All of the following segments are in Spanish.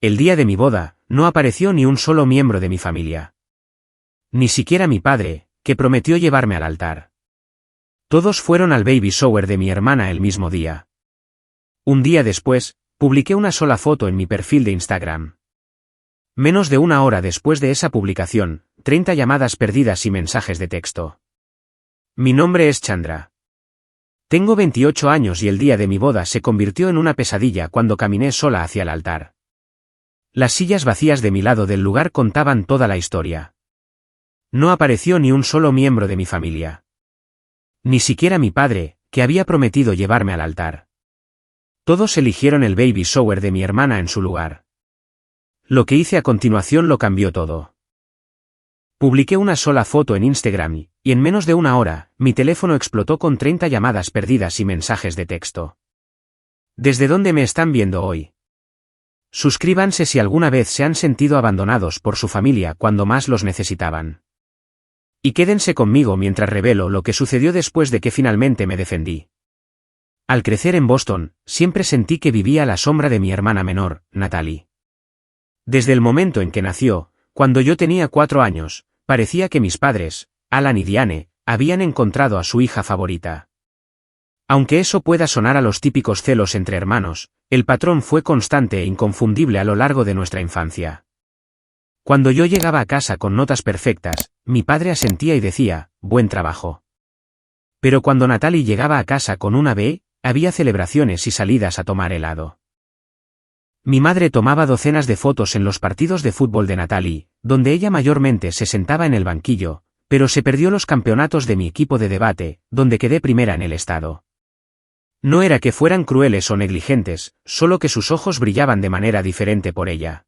El día de mi boda, no apareció ni un solo miembro de mi familia. Ni siquiera mi padre, que prometió llevarme al altar. Todos fueron al baby shower de mi hermana el mismo día. Un día después, publiqué una sola foto en mi perfil de Instagram. Menos de una hora después de esa publicación, 30 llamadas perdidas y mensajes de texto. Mi nombre es Chandra. Tengo 28 años y el día de mi boda se convirtió en una pesadilla cuando caminé sola hacia el altar. Las sillas vacías de mi lado del lugar contaban toda la historia. No apareció ni un solo miembro de mi familia. Ni siquiera mi padre, que había prometido llevarme al altar. Todos eligieron el baby shower de mi hermana en su lugar. Lo que hice a continuación lo cambió todo. Publiqué una sola foto en Instagram y en menos de una hora, mi teléfono explotó con 30 llamadas perdidas y mensajes de texto. ¿Desde dónde me están viendo hoy? Suscríbanse si alguna vez se han sentido abandonados por su familia cuando más los necesitaban. Y quédense conmigo mientras revelo lo que sucedió después de que finalmente me defendí. Al crecer en Boston, siempre sentí que vivía a la sombra de mi hermana menor, Natalie. Desde el momento en que nació, cuando yo tenía 4 años, parecía que mis padres, Alan y Diane, habían encontrado a su hija favorita. Aunque eso pueda sonar a los típicos celos entre hermanos, el patrón fue constante e inconfundible a lo largo de nuestra infancia. Cuando yo llegaba a casa con notas perfectas, mi padre asentía y decía, buen trabajo. Pero cuando Natalie llegaba a casa con una B, había celebraciones y salidas a tomar helado. Mi madre tomaba docenas de fotos en los partidos de fútbol de Natalie, donde ella mayormente se sentaba en el banquillo, pero se perdió los campeonatos de mi equipo de debate, donde quedé primera en el estado. No era que fueran crueles o negligentes, solo que sus ojos brillaban de manera diferente por ella.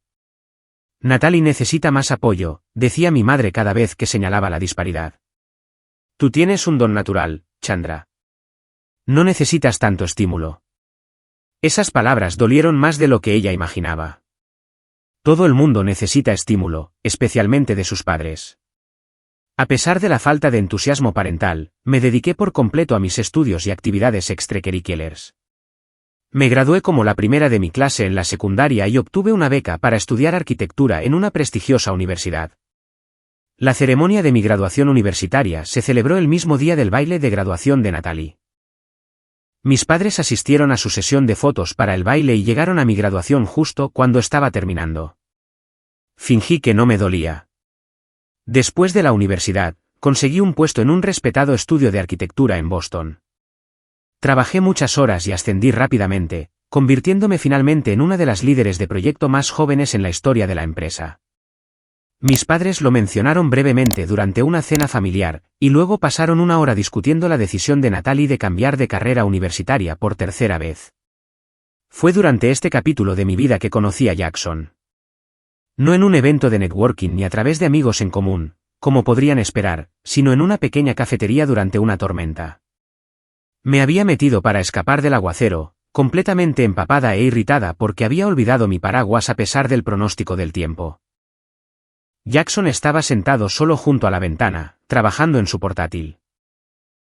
Natalie necesita más apoyo, decía mi madre cada vez que señalaba la disparidad. Tú tienes un don natural, Chandra. No necesitas tanto estímulo. Esas palabras dolieron más de lo que ella imaginaba. Todo el mundo necesita estímulo, especialmente de sus padres. A pesar de la falta de entusiasmo parental, me dediqué por completo a mis estudios y actividades extracurriculares. Me gradué como la primera de mi clase en la secundaria y obtuve una beca para estudiar arquitectura en una prestigiosa universidad. La ceremonia de mi graduación universitaria se celebró el mismo día del baile de graduación de Natalie. Mis padres asistieron a su sesión de fotos para el baile y llegaron a mi graduación justo cuando estaba terminando. Fingí que no me dolía. Después de la universidad, conseguí un puesto en un respetado estudio de arquitectura en Boston. Trabajé muchas horas y ascendí rápidamente, convirtiéndome finalmente en una de las líderes de proyecto más jóvenes en la historia de la empresa. Mis padres lo mencionaron brevemente durante una cena familiar, y luego pasaron una hora discutiendo la decisión de Natalie de cambiar de carrera universitaria por tercera vez. Fue durante este capítulo de mi vida que conocí a Jackson. No en un evento de networking ni a través de amigos en común, como podrían esperar, sino en una pequeña cafetería durante una tormenta. Me había metido para escapar del aguacero, completamente empapada e irritada porque había olvidado mi paraguas a pesar del pronóstico del tiempo. Jackson estaba sentado solo junto a la ventana, trabajando en su portátil.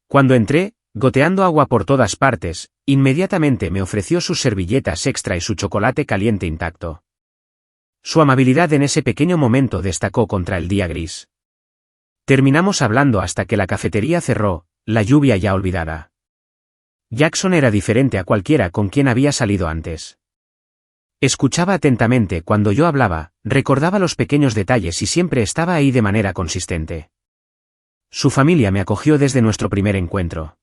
Cuando entré, goteando agua por todas partes, inmediatamente me ofreció sus servilletas extra y su chocolate caliente intacto. Su amabilidad en ese pequeño momento destacó contra el día gris. Terminamos hablando hasta que la cafetería cerró, la lluvia ya olvidada. Jackson era diferente a cualquiera con quien había salido antes. Escuchaba atentamente cuando yo hablaba, recordaba los pequeños detalles y siempre estaba ahí de manera consistente. Su familia me acogió desde nuestro primer encuentro.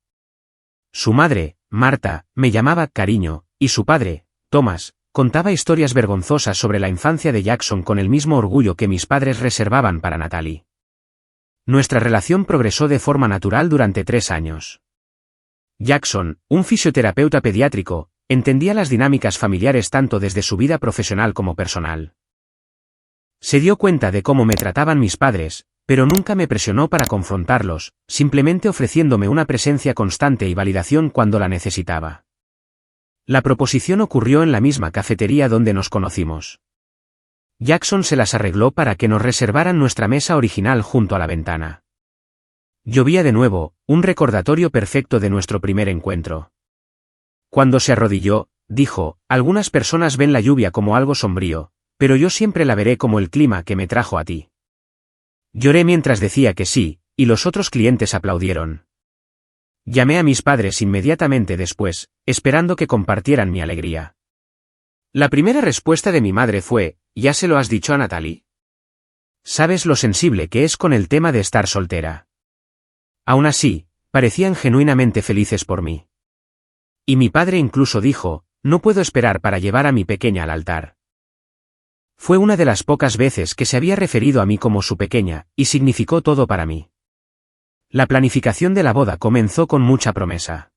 Su madre, Marta, me llamaba cariño, y su padre, Thomas, contaba historias vergonzosas sobre la infancia de Jackson con el mismo orgullo que mis padres reservaban para Natalie. Nuestra relación progresó de forma natural durante 3 años. Jackson, un fisioterapeuta pediátrico, entendía las dinámicas familiares tanto desde su vida profesional como personal. Se dio cuenta de cómo me trataban mis padres, pero nunca me presionó para confrontarlos, simplemente ofreciéndome una presencia constante y validación cuando la necesitaba. La proposición ocurrió en la misma cafetería donde nos conocimos. Jackson se las arregló para que nos reservaran nuestra mesa original junto a la ventana. Llovía de nuevo, un recordatorio perfecto de nuestro primer encuentro. Cuando se arrodilló, dijo, algunas personas ven la lluvia como algo sombrío, pero yo siempre la veré como el clima que me trajo a ti. Lloré mientras decía que sí, y los otros clientes aplaudieron. Llamé a mis padres inmediatamente después, esperando que compartieran mi alegría. La primera respuesta de mi madre fue: ¿ya se lo has dicho a Natalie? ¿Sabes lo sensible que es con el tema de estar soltera? Aún así, parecían genuinamente felices por mí. Y mi padre incluso dijo: no puedo esperar para llevar a mi pequeña al altar. Fue una de las pocas veces que se había referido a mí como su pequeña, y significó todo para mí. La planificación de la boda comenzó con mucha promesa.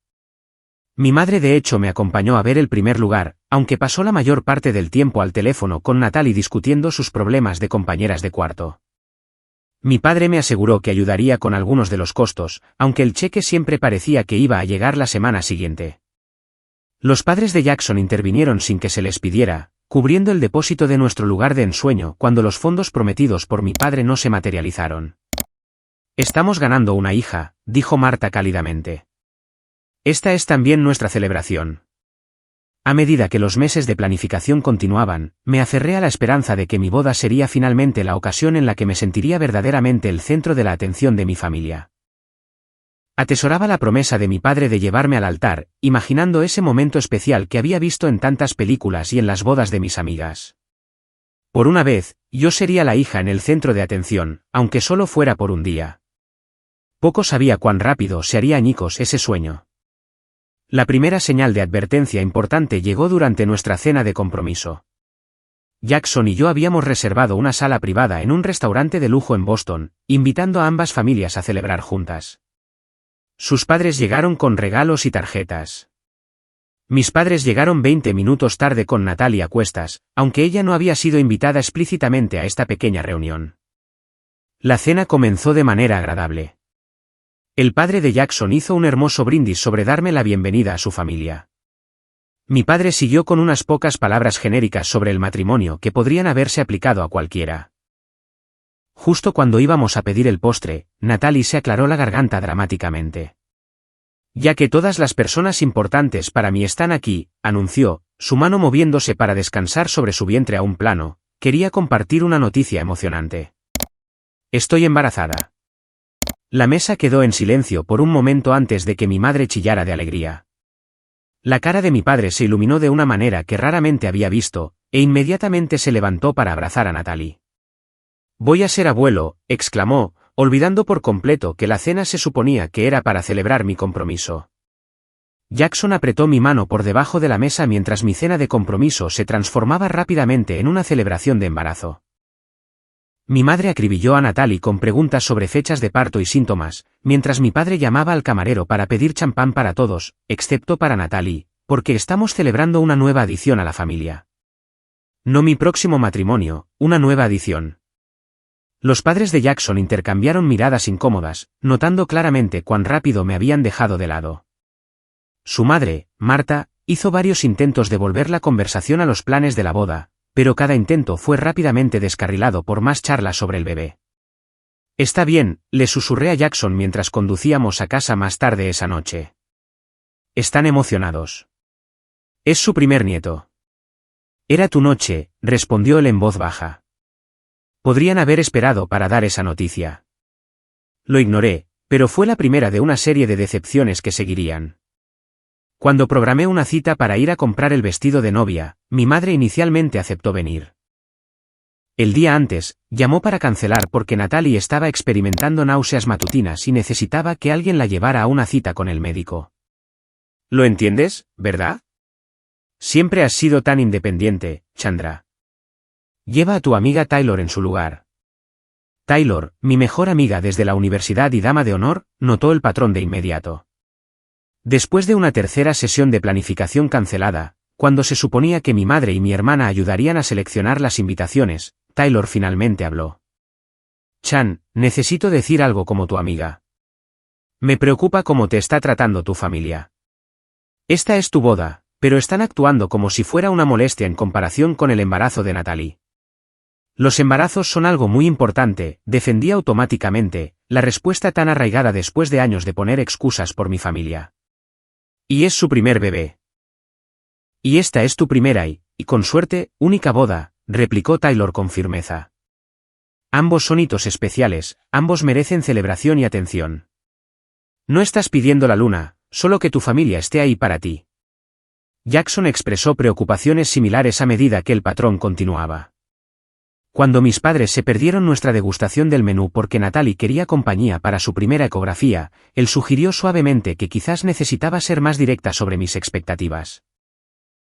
Mi madre de hecho me acompañó a ver el primer lugar, aunque pasó la mayor parte del tiempo al teléfono con Natalie discutiendo sus problemas de compañeras de cuarto. Mi padre me aseguró que ayudaría con algunos de los costos, aunque el cheque siempre parecía que iba a llegar la semana siguiente. Los padres de Jackson intervinieron sin que se les pidiera, cubriendo el depósito de nuestro lugar de ensueño cuando los fondos prometidos por mi padre no se materializaron. Estamos ganando una hija, dijo Marta cálidamente. Esta es también nuestra celebración. A medida que los meses de planificación continuaban, me aferré a la esperanza de que mi boda sería finalmente la ocasión en la que me sentiría verdaderamente el centro de la atención de mi familia. Atesoraba la promesa de mi padre de llevarme al altar, imaginando ese momento especial que había visto en tantas películas y en las bodas de mis amigas. Por una vez, yo sería la hija en el centro de atención, aunque solo fuera por un día. Poco sabía cuán rápido se haría añicos ese sueño. La primera señal de advertencia importante llegó durante nuestra cena de compromiso. Jackson y yo habíamos reservado una sala privada en un restaurante de lujo en Boston, invitando a ambas familias a celebrar juntas. Sus padres llegaron con regalos y tarjetas. Mis padres llegaron 20 minutos tarde con Natalie a cuestas, aunque ella no había sido invitada explícitamente a esta pequeña reunión. La cena comenzó de manera agradable. El padre de Jackson hizo un hermoso brindis sobre darme la bienvenida a su familia. Mi padre siguió con unas pocas palabras genéricas sobre el matrimonio que podrían haberse aplicado a cualquiera. Justo cuando íbamos a pedir el postre, Natalie se aclaró la garganta dramáticamente. Ya que todas las personas importantes para mí están aquí, anunció, su mano moviéndose para descansar sobre su vientre a un plano, quería compartir una noticia emocionante. Estoy embarazada. La mesa quedó en silencio por un momento antes de que mi madre chillara de alegría. La cara de mi padre se iluminó de una manera que raramente había visto, e inmediatamente se levantó para abrazar a Natalie. «Voy a ser abuelo», exclamó, olvidando por completo que la cena se suponía que era para celebrar mi compromiso. Jackson apretó mi mano por debajo de la mesa mientras mi cena de compromiso se transformaba rápidamente en una celebración de embarazo. Mi madre acribilló a Natalie con preguntas sobre fechas de parto y síntomas, mientras mi padre llamaba al camarero para pedir champán para todos, excepto para Natalie, porque estamos celebrando una nueva adición a la familia. No mi próximo matrimonio, una nueva adición. Los padres de Jackson intercambiaron miradas incómodas, notando claramente cuán rápido me habían dejado de lado. Su madre, Marta, hizo varios intentos de volver la conversación a los planes de la boda, pero cada intento fue rápidamente descarrilado por más charlas sobre el bebé. Está bien, le susurré a Jackson mientras conducíamos a casa más tarde esa noche. Están emocionados. Es su primer nieto. Era tu noche, respondió él en voz baja. Podrían haber esperado para dar esa noticia. Lo ignoré, pero fue la primera de una serie de decepciones que seguirían. Cuando programé una cita para ir a comprar el vestido de novia, mi madre inicialmente aceptó venir. El día antes, llamó para cancelar porque Natalie estaba experimentando náuseas matutinas y necesitaba que alguien la llevara a una cita con el médico. ¿Lo entiendes, verdad? Siempre has sido tan independiente, Chandra. Lleva a tu amiga Taylor en su lugar. Taylor, mi mejor amiga desde la universidad y dama de honor, notó el patrón de inmediato. Después de una tercera sesión de planificación cancelada, cuando se suponía que mi madre y mi hermana ayudarían a seleccionar las invitaciones, Taylor finalmente habló. Chan, necesito decir algo como tu amiga. Me preocupa cómo te está tratando tu familia. Esta es tu boda, pero están actuando como si fuera una molestia en comparación con el embarazo de Natalie. Los embarazos son algo muy importante, defendí automáticamente, la respuesta tan arraigada después de años de poner excusas por mi familia. Y es su primer bebé. Y esta es tu primera y, con suerte, única boda, replicó Taylor con firmeza. Ambos son hitos especiales, ambos merecen celebración y atención. No estás pidiendo la luna, solo que tu familia esté ahí para ti. Jackson expresó preocupaciones similares a medida que el patrón continuaba. Cuando mis padres se perdieron nuestra degustación del menú porque Natalie quería compañía para su primera ecografía, él sugirió suavemente que quizás necesitaba ser más directa sobre mis expectativas.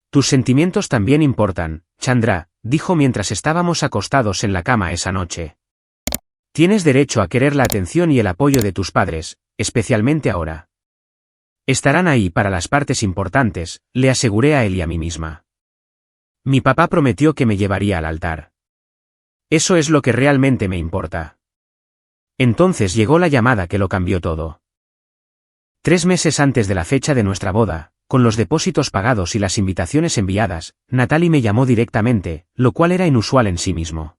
Tus sentimientos también importan, Chandra, dijo mientras estábamos acostados en la cama esa noche. Tienes derecho a querer la atención y el apoyo de tus padres, especialmente ahora. Estarán ahí para las partes importantes, le aseguré a él y a mí misma. Mi papá prometió que me llevaría al altar. Eso es lo que realmente me importa. Entonces llegó la llamada que lo cambió todo. 3 meses antes de la fecha de nuestra boda, con los depósitos pagados y las invitaciones enviadas, Natalie me llamó directamente, lo cual era inusual en sí mismo.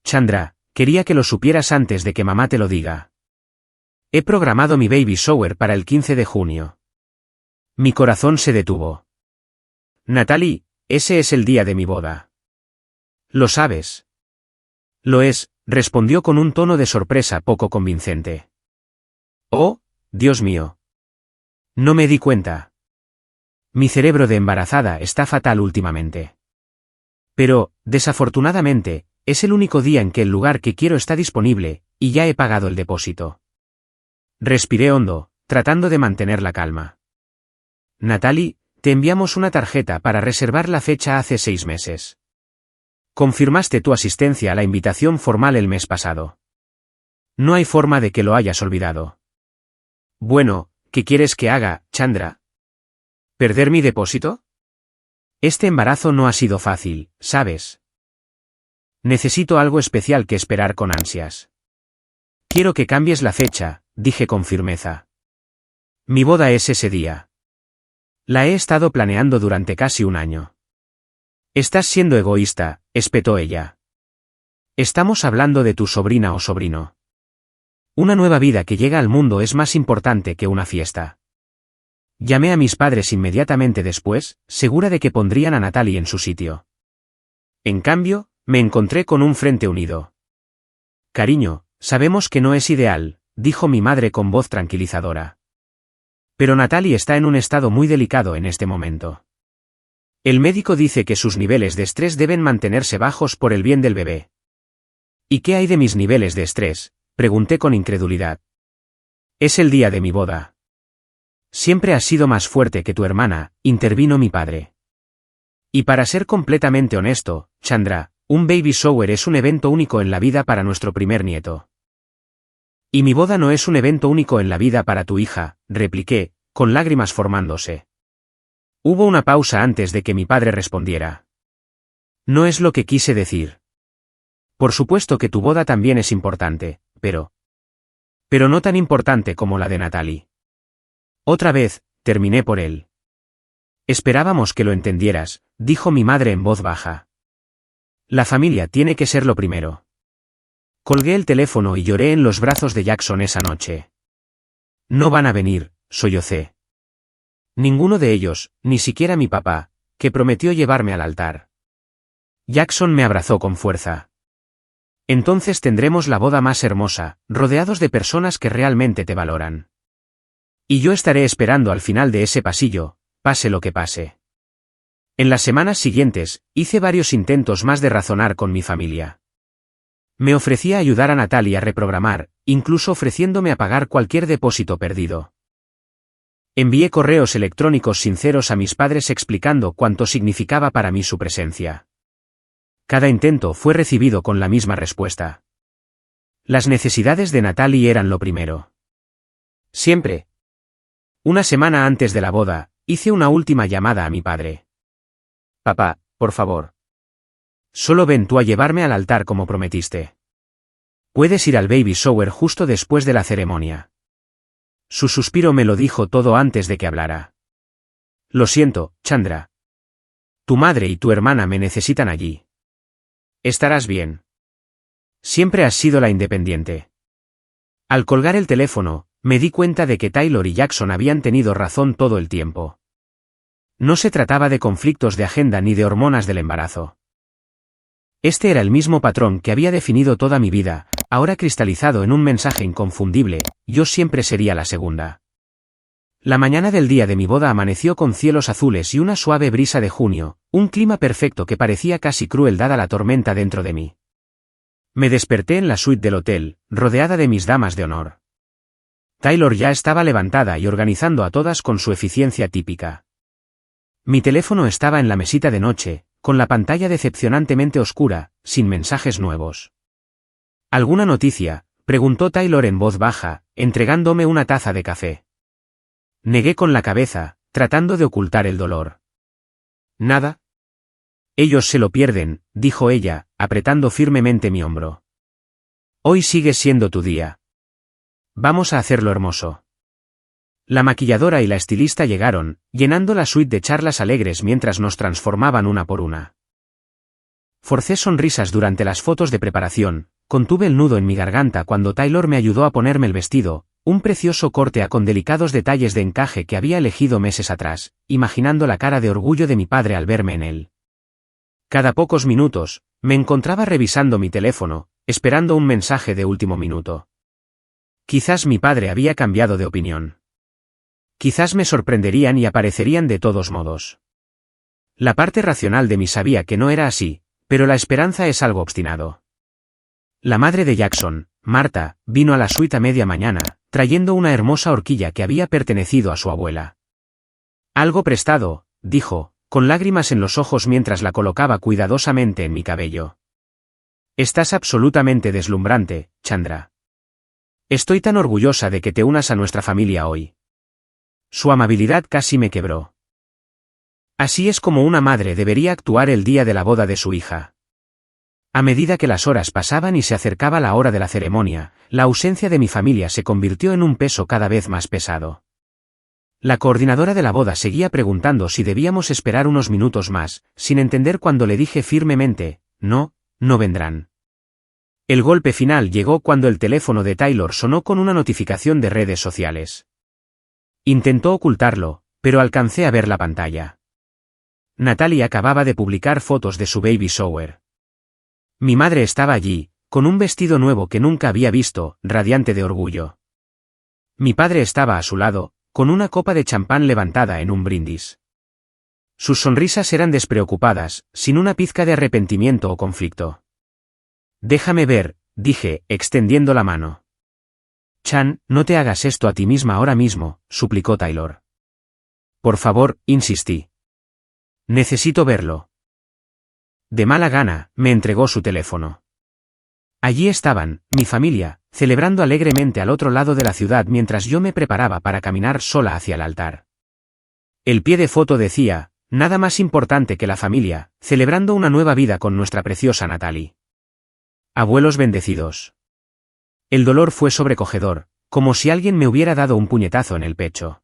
Chandra, quería que lo supieras antes de que mamá te lo diga. He programado mi baby shower para el 15 de junio. Mi corazón se detuvo. Natalie, ese es el día de mi boda. ¿Lo sabes? Lo es, respondió con un tono de sorpresa poco convincente. Oh, Dios mío. No me di cuenta. Mi cerebro de embarazada está fatal últimamente. Pero, desafortunadamente, es el único día en que el lugar que quiero está disponible, y ya he pagado el depósito. Respiré hondo, tratando de mantener la calma. Natalie, te enviamos una tarjeta para reservar la fecha hace 6 meses. Confirmaste tu asistencia a la invitación formal el mes pasado. No hay forma de que lo hayas olvidado. Bueno, ¿qué quieres que haga, Chandra? ¿Perder mi depósito? Este embarazo no ha sido fácil, ¿sabes? Necesito algo especial que esperar con ansias. Quiero que cambies la fecha, dije con firmeza. Mi boda es ese día. La he estado planeando durante casi un año. Estás siendo egoísta, espetó ella. Estamos hablando de tu sobrina o sobrino. Una nueva vida que llega al mundo es más importante que una fiesta. Llamé a mis padres inmediatamente después, segura de que pondrían a Natalie en su sitio. En cambio, me encontré con un frente unido. Cariño, sabemos que no es ideal, dijo mi madre con voz tranquilizadora. Pero Natalie está en un estado muy delicado en este momento. El médico dice que sus niveles de estrés deben mantenerse bajos por el bien del bebé. ¿Y qué hay de mis niveles de estrés?, pregunté con incredulidad. Es el día de mi boda. Siempre has sido más fuerte que tu hermana, intervino mi padre. Y para ser completamente honesto, Chandra, un baby shower es un evento único en la vida para nuestro primer nieto. Y mi boda no es un evento único en la vida para tu hija, repliqué, con lágrimas formándose. Hubo una pausa antes de que mi padre respondiera. No es lo que quise decir. Por supuesto que tu boda también es importante, pero no tan importante como la de Natalie. Otra vez, terminé por él. Esperábamos que lo entendieras, dijo mi madre en voz baja. La familia tiene que ser lo primero. Colgué el teléfono y lloré en los brazos de Jackson esa noche. No van a venir, sollocé. Ninguno de ellos, ni siquiera mi papá, que prometió llevarme al altar. Jackson me abrazó con fuerza. Entonces tendremos la boda más hermosa, rodeados de personas que realmente te valoran. Y yo estaré esperando al final de ese pasillo, pase lo que pase. En las semanas siguientes, hice varios intentos más de razonar con mi familia. Me ofrecía ayudar a Natalie a reprogramar, incluso ofreciéndome a pagar cualquier depósito perdido. Envié correos electrónicos sinceros a mis padres explicando cuánto significaba para mí su presencia. Cada intento fue recibido con la misma respuesta. Las necesidades de Natalie eran lo primero. Siempre. Una semana antes de la boda, hice una última llamada a mi padre. Papá, por favor. Solo ven tú a llevarme al altar como prometiste. Puedes ir al baby shower justo después de la ceremonia. Su suspiro me lo dijo todo antes de que hablara. Lo siento, Chandra. Tu madre y tu hermana me necesitan allí. Estarás bien. Siempre has sido la independiente. Al colgar el teléfono, me di cuenta de que Taylor y Jackson habían tenido razón todo el tiempo. No se trataba de conflictos de agenda ni de hormonas del embarazo. Este era el mismo patrón que había definido toda mi vida, ahora cristalizado en un mensaje inconfundible: yo siempre sería la segunda. La mañana del día de mi boda amaneció con cielos azules y una suave brisa de junio, un clima perfecto que parecía casi cruel dada la tormenta dentro de mí. Me desperté en la suite del hotel, rodeada de mis damas de honor. Taylor ya estaba levantada y organizando a todas con su eficiencia típica. Mi teléfono estaba en la mesita de noche, con la pantalla decepcionantemente oscura, sin mensajes nuevos. ¿Alguna noticia?, preguntó Taylor en voz baja, entregándome una taza de café. Negué con la cabeza, tratando de ocultar el dolor. ¿Nada? Ellos se lo pierden, dijo ella, apretando firmemente mi hombro. Hoy sigue siendo tu día. Vamos a hacerlo hermoso. La maquilladora y la estilista llegaron, llenando la suite de charlas alegres mientras nos transformaban una por una. Forcé sonrisas durante las fotos de preparación, contuve el nudo en mi garganta cuando Taylor me ayudó a ponerme el vestido, un precioso corte con delicados detalles de encaje que había elegido meses atrás, imaginando la cara de orgullo de mi padre al verme en él. Cada pocos minutos, me encontraba revisando mi teléfono, esperando un mensaje de último minuto. Quizás mi padre había cambiado de opinión. Quizás me sorprenderían y aparecerían de todos modos. La parte racional de mí sabía que no era así, pero la esperanza es algo obstinado. La madre de Jackson, Marta, vino a la suite a media mañana, trayendo una hermosa horquilla que había pertenecido a su abuela. Algo prestado, dijo, con lágrimas en los ojos mientras la colocaba cuidadosamente en mi cabello. Estás absolutamente deslumbrante, Chandra. Estoy tan orgullosa de que te unas a nuestra familia hoy. Su amabilidad casi me quebró. Así es como una madre debería actuar el día de la boda de su hija. A medida que las horas pasaban y se acercaba la hora de la ceremonia, la ausencia de mi familia se convirtió en un peso cada vez más pesado. La coordinadora de la boda seguía preguntando si debíamos esperar unos minutos más, sin entender cuando le dije firmemente: no, no vendrán. El golpe final llegó cuando el teléfono de Taylor sonó con una notificación de redes sociales. Intentó ocultarlo, pero alcancé a ver la pantalla. Natalie acababa de publicar fotos de su baby shower. Mi madre estaba allí, con un vestido nuevo que nunca había visto, radiante de orgullo. Mi padre estaba a su lado, con una copa de champán levantada en un brindis. Sus sonrisas eran despreocupadas, sin una pizca de arrepentimiento o conflicto. Déjame ver, dije, extendiendo la mano. Chan, no te hagas esto a ti misma ahora mismo, suplicó Taylor. Por favor, insistí. Necesito verlo. De mala gana, me entregó su teléfono. Allí estaban, mi familia, celebrando alegremente al otro lado de la ciudad mientras yo me preparaba para caminar sola hacia el altar. El pie de foto decía: nada más importante que la familia, celebrando una nueva vida con nuestra preciosa Natalie. Abuelos bendecidos. El dolor fue sobrecogedor, como si alguien me hubiera dado un puñetazo en el pecho.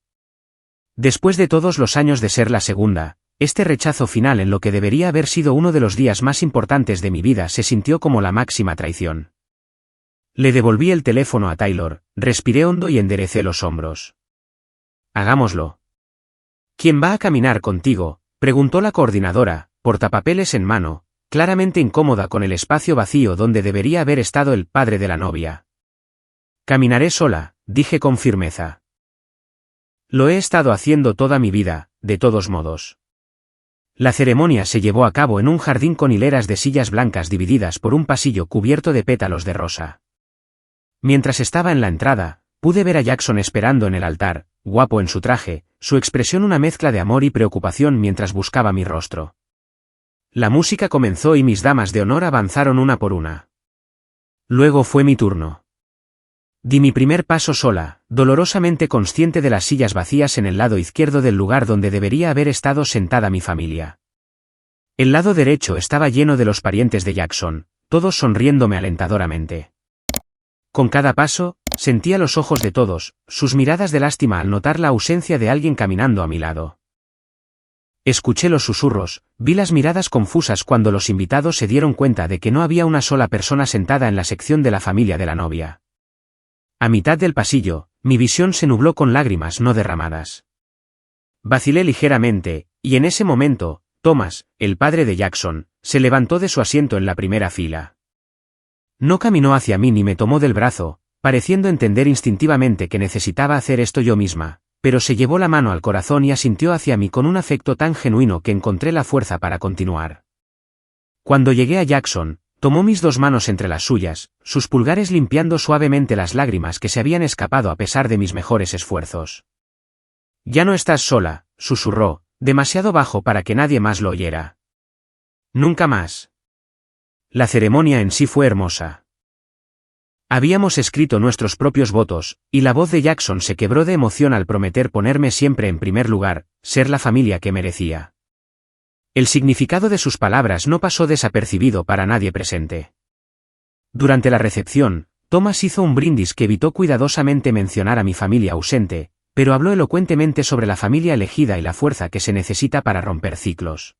Después de todos los años de ser la segunda, este rechazo final en lo que debería haber sido uno de los días más importantes de mi vida se sintió como la máxima traición. Le devolví el teléfono a Taylor, respiré hondo y enderecé los hombros. Hagámoslo. ¿Quién va a caminar contigo?, preguntó la coordinadora, portapapeles en mano, claramente incómoda con el espacio vacío donde debería haber estado el padre de la novia. Caminaré sola, dije con firmeza. Lo he estado haciendo toda mi vida, de todos modos. La ceremonia se llevó a cabo en un jardín con hileras de sillas blancas divididas por un pasillo cubierto de pétalos de rosa. Mientras estaba en la entrada, pude ver a Jackson esperando en el altar, guapo en su traje, su expresión una mezcla de amor y preocupación mientras buscaba mi rostro. La música comenzó y mis damas de honor avanzaron una por una. Luego fue mi turno. Di mi primer paso sola, dolorosamente consciente de las sillas vacías en el lado izquierdo del lugar donde debería haber estado sentada mi familia. El lado derecho estaba lleno de los parientes de Jackson, todos sonriéndome alentadoramente. Con cada paso, sentía los ojos de todos, sus miradas de lástima al notar la ausencia de alguien caminando a mi lado. Escuché los susurros, vi las miradas confusas cuando los invitados se dieron cuenta de que no había una sola persona sentada en la sección de la familia de la novia. A mitad del pasillo, mi visión se nubló con lágrimas no derramadas. Vacilé ligeramente, y en ese momento, Thomas, el padre de Jackson, se levantó de su asiento en la primera fila. No caminó hacia mí ni me tomó del brazo, pareciendo entender instintivamente que necesitaba hacer esto yo misma, pero se llevó la mano al corazón y asintió hacia mí con un afecto tan genuino que encontré la fuerza para continuar. Cuando llegué a Jackson, tomó mis dos manos entre las suyas, sus pulgares limpiando suavemente las lágrimas que se habían escapado a pesar de mis mejores esfuerzos. «Ya no estás sola», susurró, demasiado bajo para que nadie más lo oyera. «Nunca más». La ceremonia en sí fue hermosa. Habíamos escrito nuestros propios votos, y la voz de Jackson se quebró de emoción al prometer ponerme siempre en primer lugar, ser la familia que merecía. El significado de sus palabras no pasó desapercibido para nadie presente. Durante la recepción, Thomas hizo un brindis que evitó cuidadosamente mencionar a mi familia ausente, pero habló elocuentemente sobre la familia elegida y la fuerza que se necesita para romper ciclos.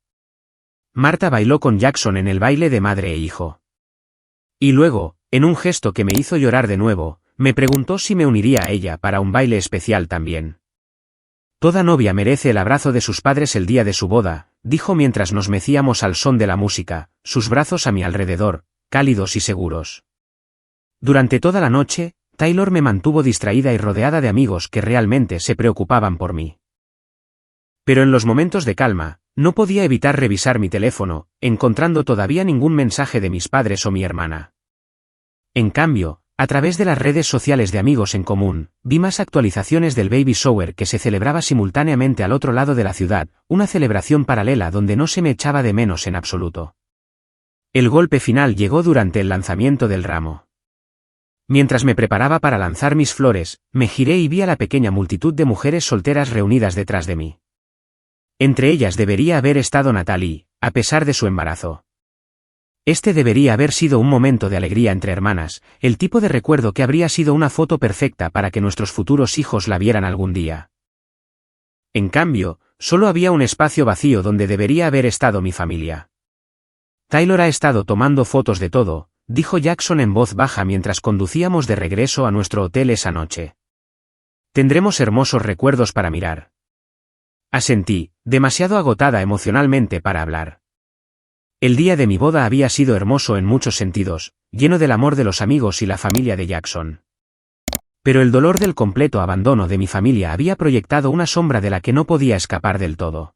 Marta bailó con Jackson en el baile de madre e hijo. Y luego, en un gesto que me hizo llorar de nuevo, me preguntó si me uniría a ella para un baile especial también. «Toda novia merece el abrazo de sus padres el día de su boda», dijo mientras nos mecíamos al son de la música, sus brazos a mi alrededor, cálidos y seguros. Durante toda la noche, Taylor me mantuvo distraída y rodeada de amigos que realmente se preocupaban por mí. Pero en los momentos de calma, no podía evitar revisar mi teléfono, encontrando todavía ningún mensaje de mis padres o mi hermana. En cambio, a través de las redes sociales de amigos en común, vi más actualizaciones del baby shower que se celebraba simultáneamente al otro lado de la ciudad, una celebración paralela donde no se me echaba de menos en absoluto. El golpe final llegó durante el lanzamiento del ramo. Mientras me preparaba para lanzar mis flores, me giré y vi a la pequeña multitud de mujeres solteras reunidas detrás de mí. Entre ellas debería haber estado Natalie, a pesar de su embarazo. Este debería haber sido un momento de alegría entre hermanas, el tipo de recuerdo que habría sido una foto perfecta para que nuestros futuros hijos la vieran algún día. En cambio, solo había un espacio vacío donde debería haber estado mi familia. «Taylor ha estado tomando fotos de todo», dijo Jackson en voz baja mientras conducíamos de regreso a nuestro hotel esa noche. «Tendremos hermosos recuerdos para mirar». Asentí, demasiado agotada emocionalmente para hablar. El día de mi boda había sido hermoso en muchos sentidos, lleno del amor de los amigos y la familia de Jackson. Pero el dolor del completo abandono de mi familia había proyectado una sombra de la que no podía escapar del todo.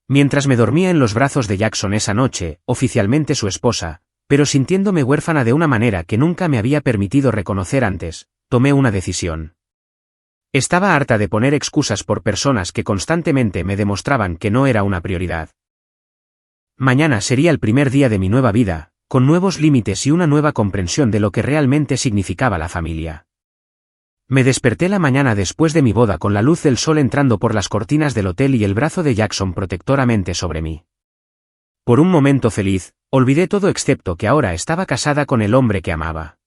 Mientras me dormía en los brazos de Jackson esa noche, oficialmente su esposa, pero sintiéndome huérfana de una manera que nunca me había permitido reconocer antes, tomé una decisión. Estaba harta de poner excusas por personas que constantemente me demostraban que no era una prioridad. Mañana sería el primer día de mi nueva vida, con nuevos límites y una nueva comprensión de lo que realmente significaba la familia. Me desperté la mañana después de mi boda con la luz del sol entrando por las cortinas del hotel y el brazo de Jackson protectoramente sobre mí. Por un momento feliz, olvidé todo excepto que ahora estaba casada con el hombre que amaba.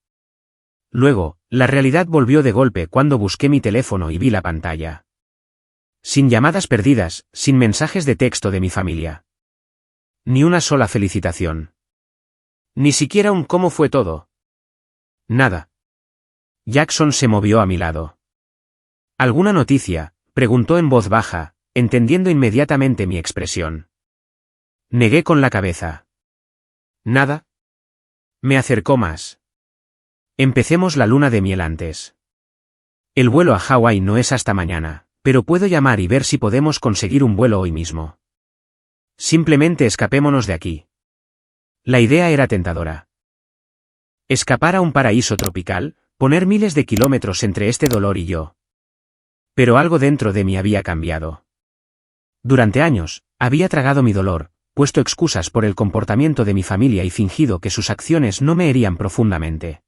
Luego, la realidad volvió de golpe cuando busqué mi teléfono y vi la pantalla. Sin llamadas perdidas, sin mensajes de texto de mi familia. Ni una sola felicitación. Ni siquiera un «¿cómo fue todo?». Nada. Jackson se movió a mi lado. «¿Alguna noticia?», preguntó en voz baja, entendiendo inmediatamente mi expresión. Negué con la cabeza. «¿Nada?». Me acercó más. «Empecemos la luna de miel antes. El vuelo a Hawái no es hasta mañana, pero puedo llamar y ver si podemos conseguir un vuelo hoy mismo. Simplemente escapémonos de aquí». La idea era tentadora. Escapar a un paraíso tropical, poner miles de kilómetros entre este dolor y yo. Pero algo dentro de mí había cambiado. Durante años, había tragado mi dolor, puesto excusas por el comportamiento de mi familia y fingido que sus acciones no me herían profundamente.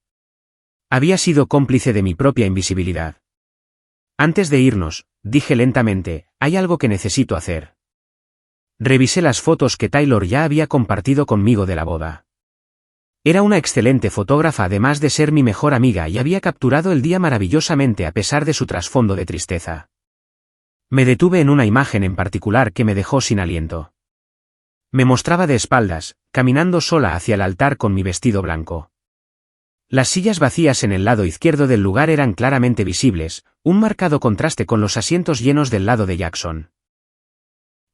Había sido cómplice de mi propia invisibilidad. «Antes de irnos», dije lentamente, «hay algo que necesito hacer». Revisé las fotos que Taylor ya había compartido conmigo de la boda. Era una excelente fotógrafa además de ser mi mejor amiga y había capturado el día maravillosamente a pesar de su trasfondo de tristeza. Me detuve en una imagen en particular que me dejó sin aliento. Me mostraba de espaldas, caminando sola hacia el altar con mi vestido blanco. Las sillas vacías en el lado izquierdo del lugar eran claramente visibles, un marcado contraste con los asientos llenos del lado de Jackson.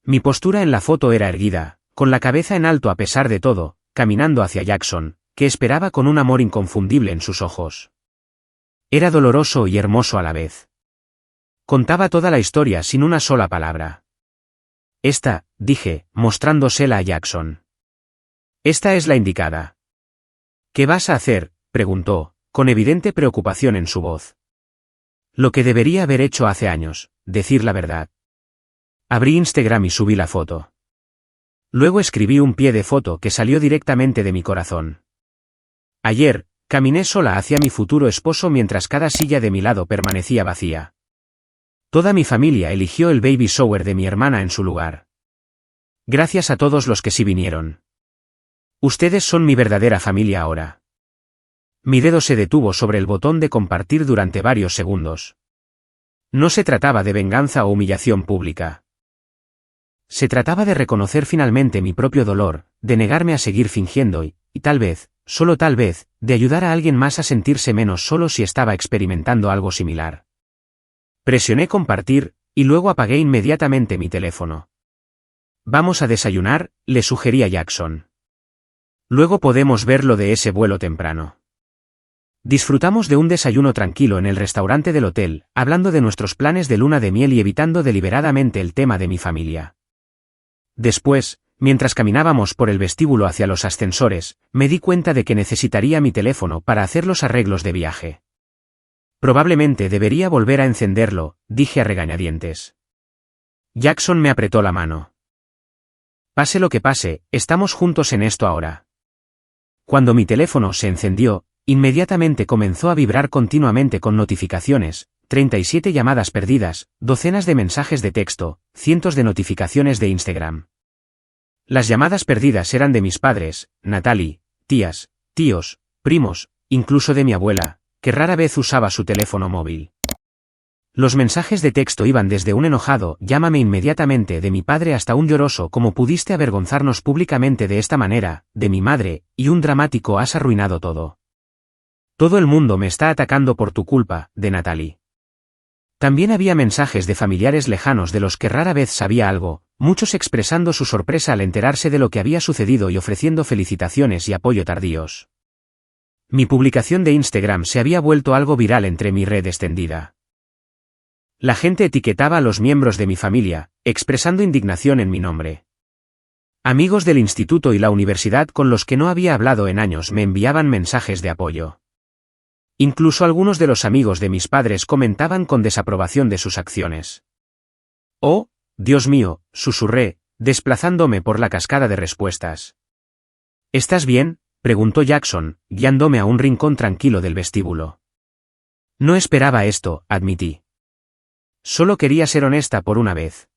Mi postura en la foto era erguida, con la cabeza en alto a pesar de todo, caminando hacia Jackson, que esperaba con un amor inconfundible en sus ojos. Era doloroso y hermoso a la vez. Contaba toda la historia sin una sola palabra. Esta, dije, mostrándosela a Jackson. Esta es la indicada. ¿Qué vas a hacer?, preguntó, con evidente preocupación en su voz. Lo que debería haber hecho hace años, decir la verdad. Abrí Instagram y subí la foto. Luego escribí un pie de foto que salió directamente de mi corazón. Ayer, caminé sola hacia mi futuro esposo mientras cada silla de mi lado permanecía vacía. Toda mi familia eligió el baby shower de mi hermana en su lugar. Gracias a todos los que sí vinieron. Ustedes son mi verdadera familia ahora. Mi dedo se detuvo sobre el botón de compartir durante varios segundos. No se trataba de venganza o humillación pública. Se trataba de reconocer finalmente mi propio dolor, de negarme a seguir fingiendo y tal vez, solo tal vez, de ayudar a alguien más a sentirse menos solo si estaba experimentando algo similar. Presioné compartir, y luego apagué inmediatamente mi teléfono. Vamos a desayunar, le sugerí a Jackson. Luego podemos ver lo de ese vuelo temprano. Disfrutamos de un desayuno tranquilo en el restaurante del hotel, hablando de nuestros planes de luna de miel y evitando deliberadamente el tema de mi familia. Después, mientras caminábamos por el vestíbulo hacia los ascensores, me di cuenta de que necesitaría mi teléfono para hacer los arreglos de viaje. Probablemente debería volver a encenderlo, dije a regañadientes. Jackson me apretó la mano. Pase lo que pase, estamos juntos en esto ahora. Cuando mi teléfono se encendió, inmediatamente comenzó a vibrar continuamente con notificaciones, 37 llamadas perdidas, docenas de mensajes de texto, cientos de notificaciones de Instagram. Las llamadas perdidas eran de mis padres, Natalie, tías, tíos, primos, incluso de mi abuela, que rara vez usaba su teléfono móvil. Los mensajes de texto iban desde un enojado "llámame inmediatamente" de mi padre hasta un lloroso "cómo pudiste avergonzarnos públicamente de esta manera", de mi madre, y un dramático "has arruinado todo. Todo el mundo me está atacando por tu culpa", de Natalie. También había mensajes de familiares lejanos de los que rara vez sabía algo, muchos expresando su sorpresa al enterarse de lo que había sucedido y ofreciendo felicitaciones y apoyo tardíos. Mi publicación de Instagram se había vuelto algo viral entre mi red extendida. La gente etiquetaba a los miembros de mi familia, expresando indignación en mi nombre. Amigos del instituto y la universidad con los que no había hablado en años me enviaban mensajes de apoyo. Incluso algunos de los amigos de mis padres comentaban con desaprobación de sus acciones. «Oh, Dios mío», susurré, desplazándome por la cascada de respuestas. «¿Estás bien?», preguntó Jackson, guiándome a un rincón tranquilo del vestíbulo. No esperaba esto, admití. Solo quería ser honesta por una vez.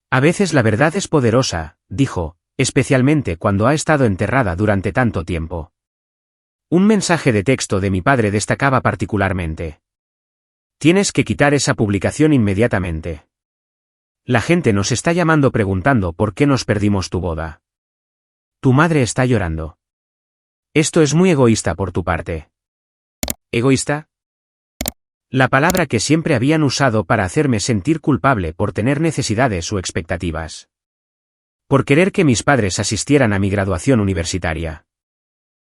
A veces la verdad es poderosa, dijo, especialmente cuando ha estado enterrada durante tanto tiempo. Un mensaje de texto de mi padre destacaba particularmente. Tienes que quitar esa publicación inmediatamente. La gente nos está llamando preguntando por qué nos perdimos tu boda. Tu madre está llorando. Esto es muy egoísta por tu parte. ¿Egoísta? La palabra que siempre habían usado para hacerme sentir culpable por tener necesidades o expectativas. Por querer que mis padres asistieran a mi graduación universitaria.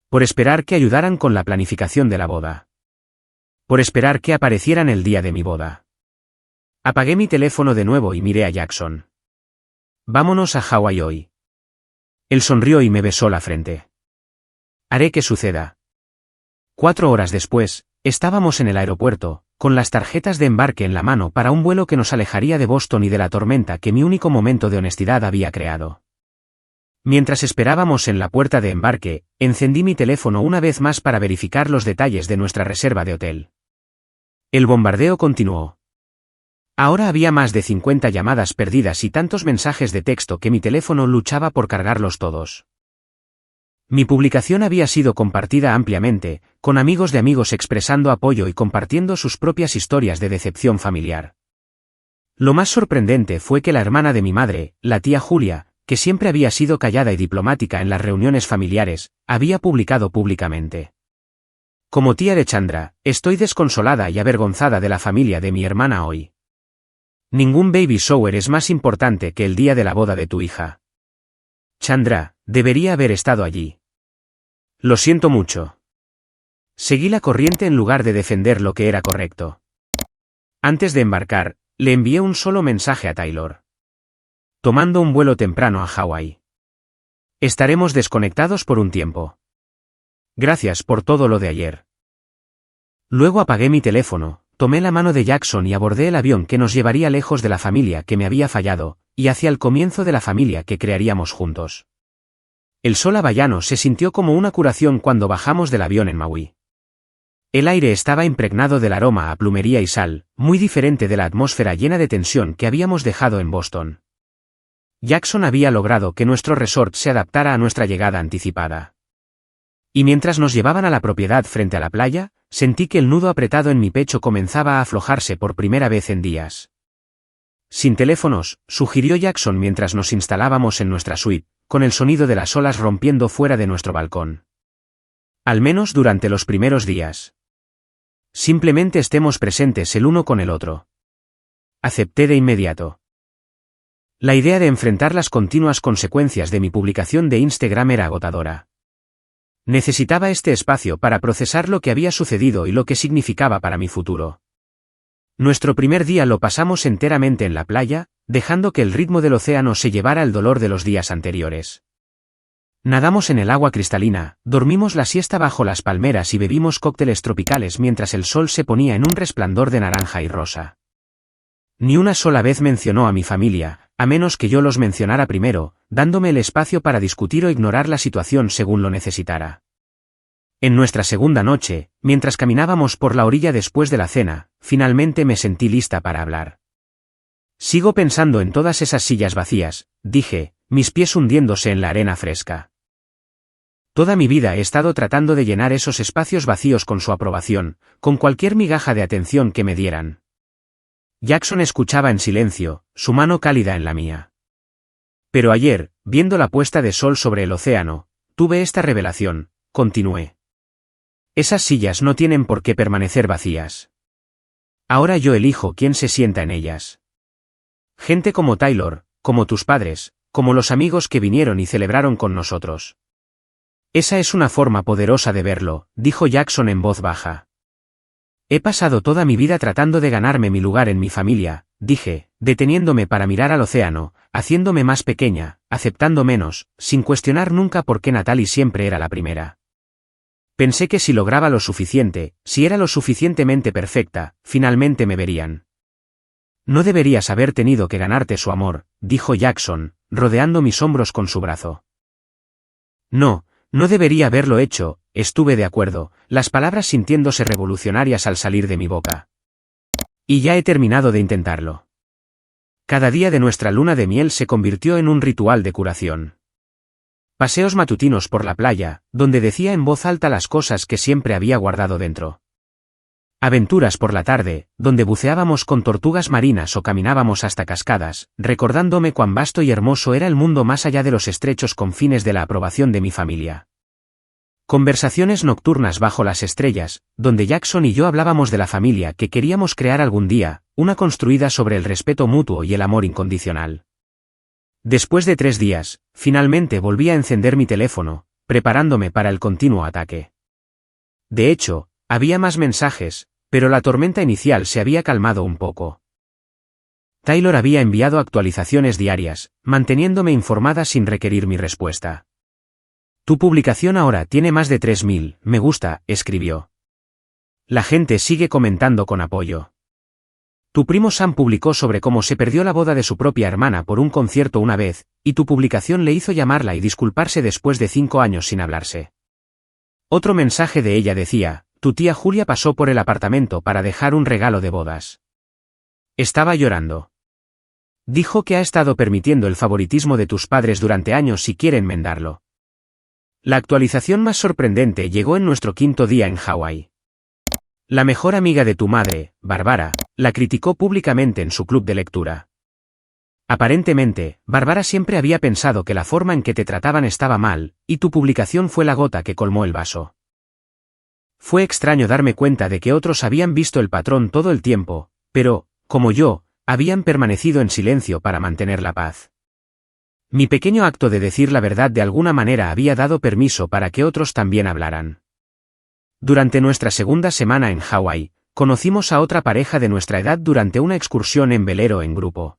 Por esperar que ayudaran con la planificación de la boda. Por esperar que aparecieran el día de mi boda. Apagué mi teléfono de nuevo y miré a Jackson. Vámonos a Hawái hoy. Él sonrió y me besó la frente. Haré que suceda. 4 horas después, estábamos en el aeropuerto, con las tarjetas de embarque en la mano para un vuelo que nos alejaría de Boston y de la tormenta que mi único momento de honestidad había creado. Mientras esperábamos en la puerta de embarque, encendí mi teléfono una vez más para verificar los detalles de nuestra reserva de hotel. El bombardeo continuó. Ahora había más de 50 llamadas perdidas y tantos mensajes de texto que mi teléfono luchaba por cargarlos todos. Mi publicación había sido compartida ampliamente, con amigos de amigos expresando apoyo y compartiendo sus propias historias de decepción familiar. Lo más sorprendente fue que la hermana de mi madre, la tía Julia, que siempre había sido callada y diplomática en las reuniones familiares, había publicado públicamente. Como tía de Chandra, estoy desconsolada y avergonzada de la familia de mi hermana hoy. Ningún baby shower es más importante que el día de la boda de tu hija. Chandra, debería haber estado allí. Lo siento mucho. Seguí la corriente en lugar de defender lo que era correcto. Antes de embarcar, le envié un solo mensaje a Taylor. Tomando un vuelo temprano a Hawái. Estaremos desconectados por un tiempo. Gracias por todo lo de ayer. Luego apagué mi teléfono, tomé la mano de Jackson y abordé el avión que nos llevaría lejos de la familia que me había fallado, y hacia el comienzo de la familia que crearíamos juntos. El sol hawaiano se sintió como una curación cuando bajamos del avión en Maui. El aire estaba impregnado del aroma a plumería y sal, muy diferente de la atmósfera llena de tensión que habíamos dejado en Boston. Jackson había logrado que nuestro resort se adaptara a nuestra llegada anticipada. Y mientras nos llevaban a la propiedad frente a la playa, sentí que el nudo apretado en mi pecho comenzaba a aflojarse por primera vez en días. Sin teléfonos, sugirió Jackson mientras nos instalábamos en nuestra suite, con el sonido de las olas rompiendo fuera de nuestro balcón. Al menos durante los primeros días. Simplemente estemos presentes el uno con el otro. Acepté de inmediato. La idea de enfrentar las continuas consecuencias de mi publicación de Instagram era agotadora. Necesitaba este espacio para procesar lo que había sucedido y lo que significaba para mi futuro. Nuestro primer día lo pasamos enteramente en la playa, dejando que el ritmo del océano se llevara el dolor de los días anteriores. Nadamos en el agua cristalina, dormimos la siesta bajo las palmeras y bebimos cócteles tropicales mientras el sol se ponía en un resplandor de naranja y rosa. Ni una sola vez mencionó a mi familia, a menos que yo los mencionara primero, dándome el espacio para discutir o ignorar la situación según lo necesitara. En nuestra segunda noche, mientras caminábamos por la orilla después de la cena, finalmente me sentí lista para hablar. Sigo pensando en todas esas sillas vacías, dije, mis pies hundiéndose en la arena fresca. Toda mi vida he estado tratando de llenar esos espacios vacíos con su aprobación, con cualquier migaja de atención que me dieran. Jackson escuchaba en silencio, su mano cálida en la mía. Pero ayer, viendo la puesta de sol sobre el océano, tuve esta revelación, continué. Esas sillas no tienen por qué permanecer vacías. Ahora yo elijo quién se sienta en ellas. Gente como Taylor, como tus padres, como los amigos que vinieron y celebraron con nosotros. Esa es una forma poderosa de verlo, dijo Jackson en voz baja. He pasado toda mi vida tratando de ganarme mi lugar en mi familia, dije, deteniéndome para mirar al océano, haciéndome más pequeña, aceptando menos, sin cuestionar nunca por qué Natalie siempre era la primera. Pensé que si lograba lo suficiente, si era lo suficientemente perfecta, finalmente me verían. No deberías haber tenido que ganarte su amor, dijo Jackson, rodeando mis hombros con su brazo. No debería haberlo hecho, estuve de acuerdo, las palabras sintiéndose revolucionarias al salir de mi boca. Y ya he terminado de intentarlo. Cada día de nuestra luna de miel se convirtió en un ritual de curación. Paseos matutinos por la playa, donde decía en voz alta las cosas que siempre había guardado dentro. Aventuras por la tarde, donde buceábamos con tortugas marinas o caminábamos hasta cascadas, recordándome cuán vasto y hermoso era el mundo más allá de los estrechos confines de la aprobación de mi familia. Conversaciones nocturnas bajo las estrellas, donde Jackson y yo hablábamos de la familia que queríamos crear algún día, una construida sobre el respeto mutuo y el amor incondicional. Después de 3 días, finalmente volví a encender mi teléfono, preparándome para el continuo ataque. De hecho, había más mensajes, pero la tormenta inicial se había calmado un poco. Taylor había enviado actualizaciones diarias, manteniéndome informada sin requerir mi respuesta. Tu publicación ahora tiene más de 3000 me gusta, escribió. La gente sigue comentando con apoyo. Tu primo Sam publicó sobre cómo se perdió la boda de su propia hermana por un concierto una vez, y tu publicación le hizo llamarla y disculparse después de 5 años sin hablarse. Otro mensaje de ella decía, tu tía Julia pasó por el apartamento para dejar un regalo de bodas. Estaba llorando. Dijo que ha estado permitiendo el favoritismo de tus padres durante años y quiere enmendarlo. La actualización más sorprendente llegó en nuestro 5º día en Hawái. La mejor amiga de tu madre, Bárbara, la criticó públicamente en su club de lectura. Aparentemente, Bárbara siempre había pensado que la forma en que te trataban estaba mal, y tu publicación fue la gota que colmó el vaso. Fue extraño darme cuenta de que otros habían visto el patrón todo el tiempo, pero, como yo, habían permanecido en silencio para mantener la paz. Mi pequeño acto de decir la verdad de alguna manera había dado permiso para que otros también hablaran. Durante nuestra segunda semana en Hawái, conocimos a otra pareja de nuestra edad durante una excursión en velero en grupo.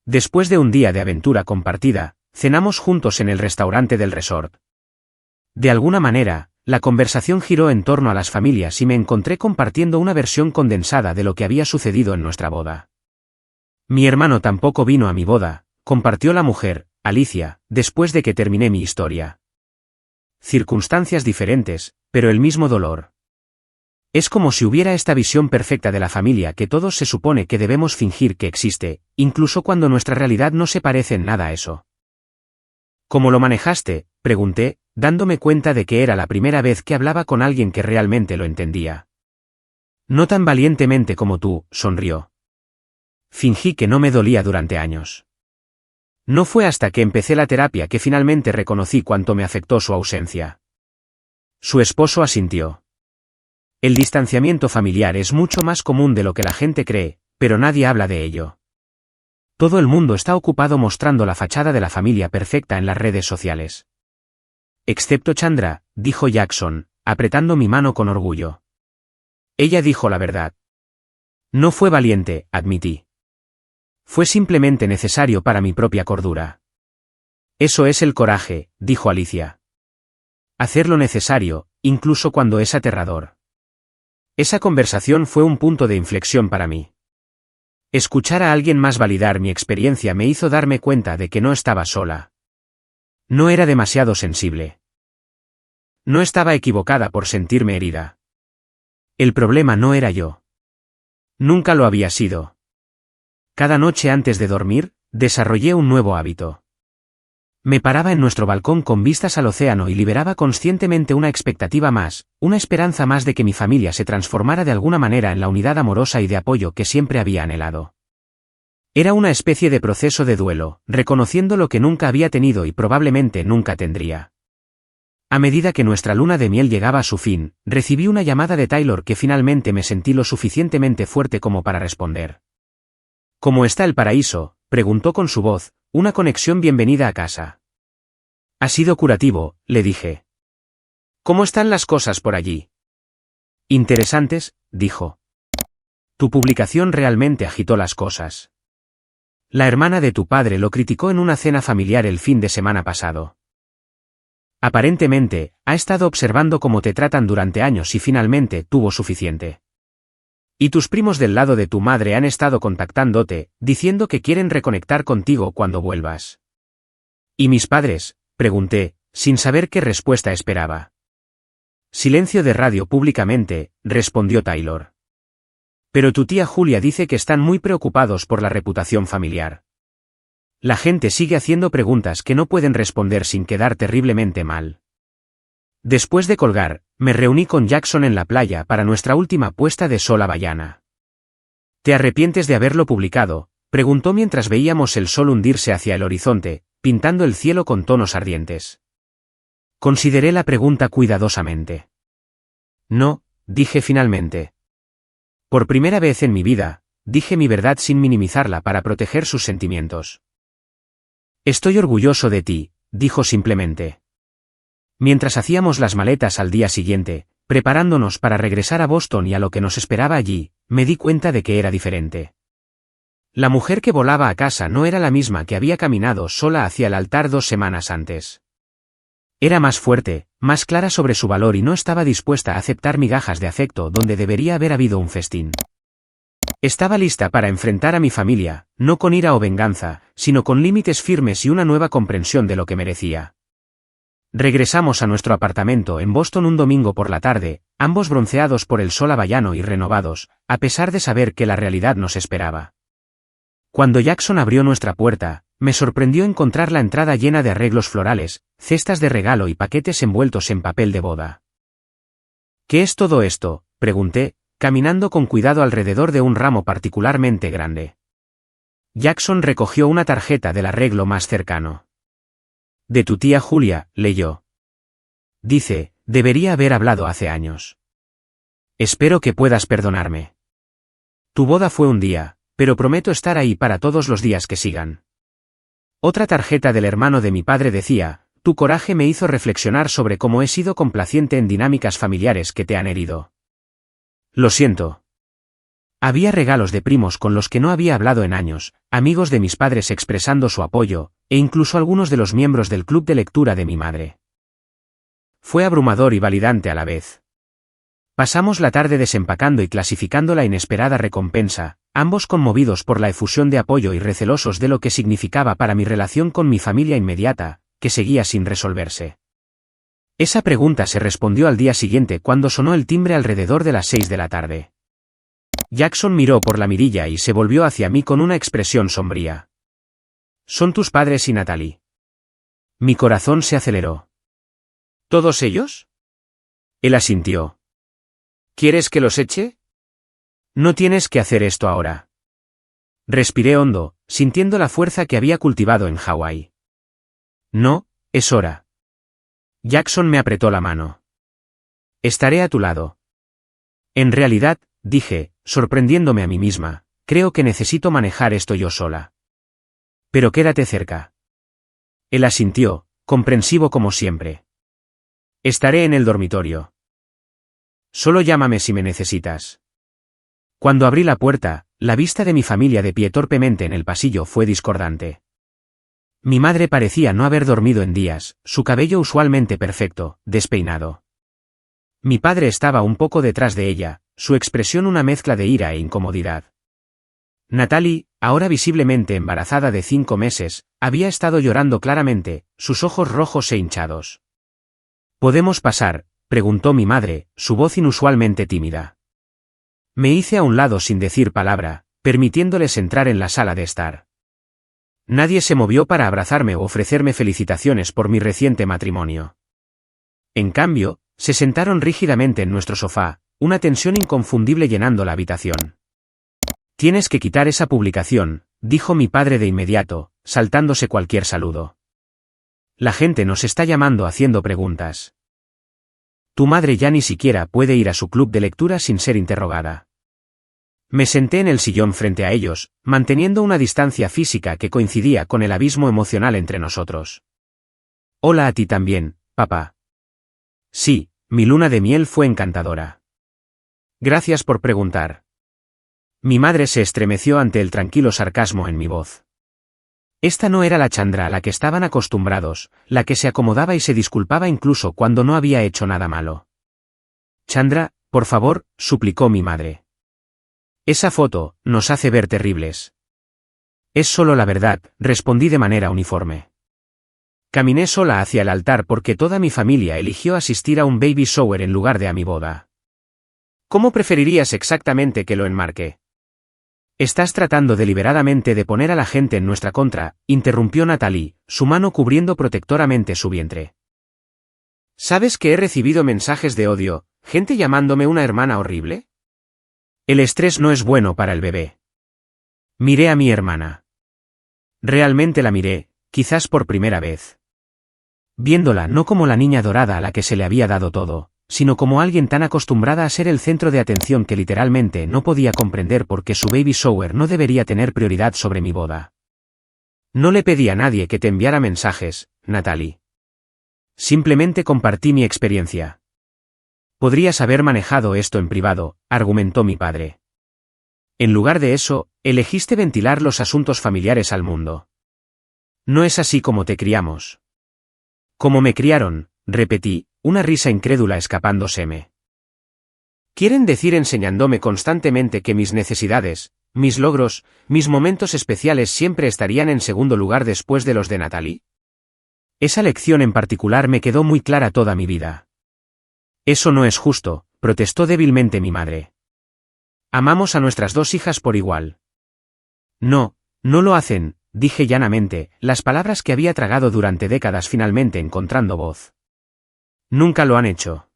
Después de un día de aventura compartida, cenamos juntos en el restaurante del resort. De alguna manera, la conversación giró en torno a las familias y me encontré compartiendo una versión condensada de lo que había sucedido en nuestra boda. Mi hermano tampoco vino a mi boda, compartió la mujer, Alicia, después de que terminé mi historia. Circunstancias diferentes, pero el mismo dolor. Es como si hubiera esta visión perfecta de la familia que todos se supone que debemos fingir que existe, incluso cuando nuestra realidad no se parece en nada a eso. ¿Cómo lo manejaste?, pregunté, dándome cuenta de que era la primera vez que hablaba con alguien que realmente lo entendía. No tan valientemente como tú, sonrió. Fingí que no me dolía durante años. No fue hasta que empecé la terapia que finalmente reconocí cuánto me afectó su ausencia. Su esposo asintió. El distanciamiento familiar es mucho más común de lo que la gente cree, pero nadie habla de ello. Todo el mundo está ocupado mostrando la fachada de la familia perfecta en las redes sociales. Excepto Chandra, dijo Jackson, apretando mi mano con orgullo. Ella dijo la verdad. No fue valiente, admití. Fue simplemente necesario para mi propia cordura. Eso es el coraje, dijo Alicia. Hacer lo necesario, incluso cuando es aterrador. Esa conversación fue un punto de inflexión para mí. Escuchar a alguien más validar mi experiencia me hizo darme cuenta de que no estaba sola. No era demasiado sensible. No estaba equivocada por sentirme herida. El problema no era yo. Nunca lo había sido. Cada noche antes de dormir, desarrollé un nuevo hábito. Me paraba en nuestro balcón con vistas al océano y liberaba conscientemente una expectativa más, una esperanza más de que mi familia se transformara de alguna manera en la unidad amorosa y de apoyo que siempre había anhelado. Era una especie de proceso de duelo, reconociendo lo que nunca había tenido y probablemente nunca tendría. A medida que nuestra luna de miel llegaba a su fin, recibí una llamada de Taylor que finalmente me sentí lo suficientemente fuerte como para responder. ¿Cómo está el paraíso?, preguntó con su voz, una conexión bienvenida a casa. Ha sido curativo, le dije. ¿Cómo están las cosas por allí? Interesantes, dijo. Tu publicación realmente agitó las cosas. La hermana de tu padre lo criticó en una cena familiar el fin de semana pasado. Aparentemente, ha estado observando cómo te tratan durante años y finalmente tuvo suficiente. Y tus primos del lado de tu madre han estado contactándote, diciendo que quieren reconectar contigo cuando vuelvas. ¿Y mis padres?, pregunté, sin saber qué respuesta esperaba. Silencio de radio públicamente, respondió Taylor. Pero tu tía Julia dice que están muy preocupados por la reputación familiar. La gente sigue haciendo preguntas que no pueden responder sin quedar terriblemente mal. Después de colgar, me reuní con Jackson en la playa para nuestra última puesta de sol hawaiana. ¿Te arrepientes de haberlo publicado?, preguntó mientras veíamos el sol hundirse hacia el horizonte, pintando el cielo con tonos ardientes. Consideré la pregunta cuidadosamente. No, dije finalmente. Por primera vez en mi vida, dije mi verdad sin minimizarla para proteger sus sentimientos. Estoy orgulloso de ti, dijo simplemente. Mientras hacíamos las maletas al día siguiente, preparándonos para regresar a Boston y a lo que nos esperaba allí, me di cuenta de que era diferente. La mujer que volaba a casa no era la misma que había caminado sola hacia el altar 2 semanas antes. Era más fuerte, más clara sobre su valor y no estaba dispuesta a aceptar migajas de afecto donde debería haber habido un festín. Estaba lista para enfrentar a mi familia, no con ira o venganza, sino con límites firmes y una nueva comprensión de lo que merecía. Regresamos a nuestro apartamento en Boston un domingo por la tarde, ambos bronceados por el sol hawaiano y renovados, a pesar de saber que la realidad nos esperaba. Cuando Jackson abrió nuestra puerta, me sorprendió encontrar la entrada llena de arreglos florales, cestas de regalo y paquetes envueltos en papel de boda. ¿Qué es todo esto?, pregunté, caminando con cuidado alrededor de un ramo particularmente grande. Jackson recogió una tarjeta del arreglo más cercano. De tu tía Julia, leyó. Dice, debería haber hablado hace años. Espero que puedas perdonarme. Tu boda fue un día, pero prometo estar ahí para todos los días que sigan. Otra tarjeta del hermano de mi padre decía: tu coraje me hizo reflexionar sobre cómo he sido complaciente en dinámicas familiares que te han herido. Lo siento. Había regalos de primos con los que no había hablado en años, amigos de mis padres expresando su apoyo, e incluso algunos de los miembros del club de lectura de mi madre. Fue abrumador y validante a la vez. Pasamos la tarde desempacando y clasificando la inesperada recompensa, ambos conmovidos por la efusión de apoyo y recelosos de lo que significaba para mi relación con mi familia inmediata, que seguía sin resolverse. Esa pregunta se respondió al día siguiente cuando sonó el timbre alrededor de las 6 de la tarde. Jackson miró por la mirilla y se volvió hacia mí con una expresión sombría. «¿Son tus padres y Natalie?» Mi corazón se aceleró. «¿Todos ellos?» Él asintió. «¿Quieres que los eche?» «No tienes que hacer esto ahora». Respiré hondo, sintiendo la fuerza que había cultivado en Hawái. «No, es hora». Jackson me apretó la mano. «Estaré a tu lado». En realidad, dije, sorprendiéndome a mí misma, creo que necesito manejar esto yo sola. «Pero quédate cerca». Él asintió, comprensivo como siempre. «Estaré en el dormitorio. Solo llámame si me necesitas». Cuando abrí la puerta, la vista de mi familia de pie torpemente en el pasillo fue discordante. Mi madre parecía no haber dormido en días, su cabello usualmente perfecto, despeinado. Mi padre estaba un poco detrás de ella, su expresión una mezcla de ira e incomodidad. Natalie, ahora visiblemente embarazada de 5 meses, había estado llorando claramente, sus ojos rojos e hinchados. «¿Podemos pasar?», preguntó mi madre, su voz inusualmente tímida. Me hice a un lado sin decir palabra, permitiéndoles entrar en la sala de estar. Nadie se movió para abrazarme o ofrecerme felicitaciones por mi reciente matrimonio. En cambio, se sentaron rígidamente en nuestro sofá, una tensión inconfundible llenando la habitación. «Tienes que quitar esa publicación», dijo mi padre de inmediato, saltándose cualquier saludo. «La gente nos está llamando haciendo preguntas. Tu madre ya ni siquiera puede ir a su club de lectura sin ser interrogada». Me senté en el sillón frente a ellos, manteniendo una distancia física que coincidía con el abismo emocional entre nosotros. «Hola a ti también, papá». «Sí, mi luna de miel fue encantadora». «Gracias por preguntar». Mi madre se estremeció ante el tranquilo sarcasmo en mi voz. Esta no era la Chandra a la que estaban acostumbrados, la que se acomodaba y se disculpaba incluso cuando no había hecho nada malo. «Chandra, por favor», suplicó mi madre. «Esa foto nos hace ver terribles». «Es solo la verdad», respondí de manera uniforme. Caminé sola hacia el altar porque toda mi familia eligió asistir a un baby shower en lugar de a mi boda. «¿Cómo preferirías exactamente que lo enmarque?» «Estás tratando deliberadamente de poner a la gente en nuestra contra», interrumpió Natalie, su mano cubriendo protectoramente su vientre. «¿Sabes que he recibido mensajes de odio, gente llamándome una hermana horrible?» «El estrés no es bueno para el bebé». Miré a mi hermana. Realmente la miré, quizás por primera vez. Viéndola no como la niña dorada a la que se le había dado todo, sino como alguien tan acostumbrada a ser el centro de atención que literalmente no podía comprender por qué su baby shower no debería tener prioridad sobre mi boda. «No le pedí a nadie que te enviara mensajes, Natalie. Simplemente compartí mi experiencia». «Podrías haber manejado esto en privado», argumentó mi padre. «En lugar de eso, elegiste ventilar los asuntos familiares al mundo. No es así como te criamos». «¿Cómo me criaron?», repetí, una risa incrédula escapándoseme. «¿Quieren decir enseñándome constantemente que mis necesidades, mis logros, mis momentos especiales siempre estarían en segundo lugar después de los de Natalie?» Esa lección en particular me quedó muy clara toda mi vida. «Eso no es justo», protestó débilmente mi madre. «Amamos a nuestras 2 hijas por igual». «No, no lo hacen», dije llanamente, las palabras que había tragado durante décadas finalmente encontrando voz. «Nunca lo han hecho».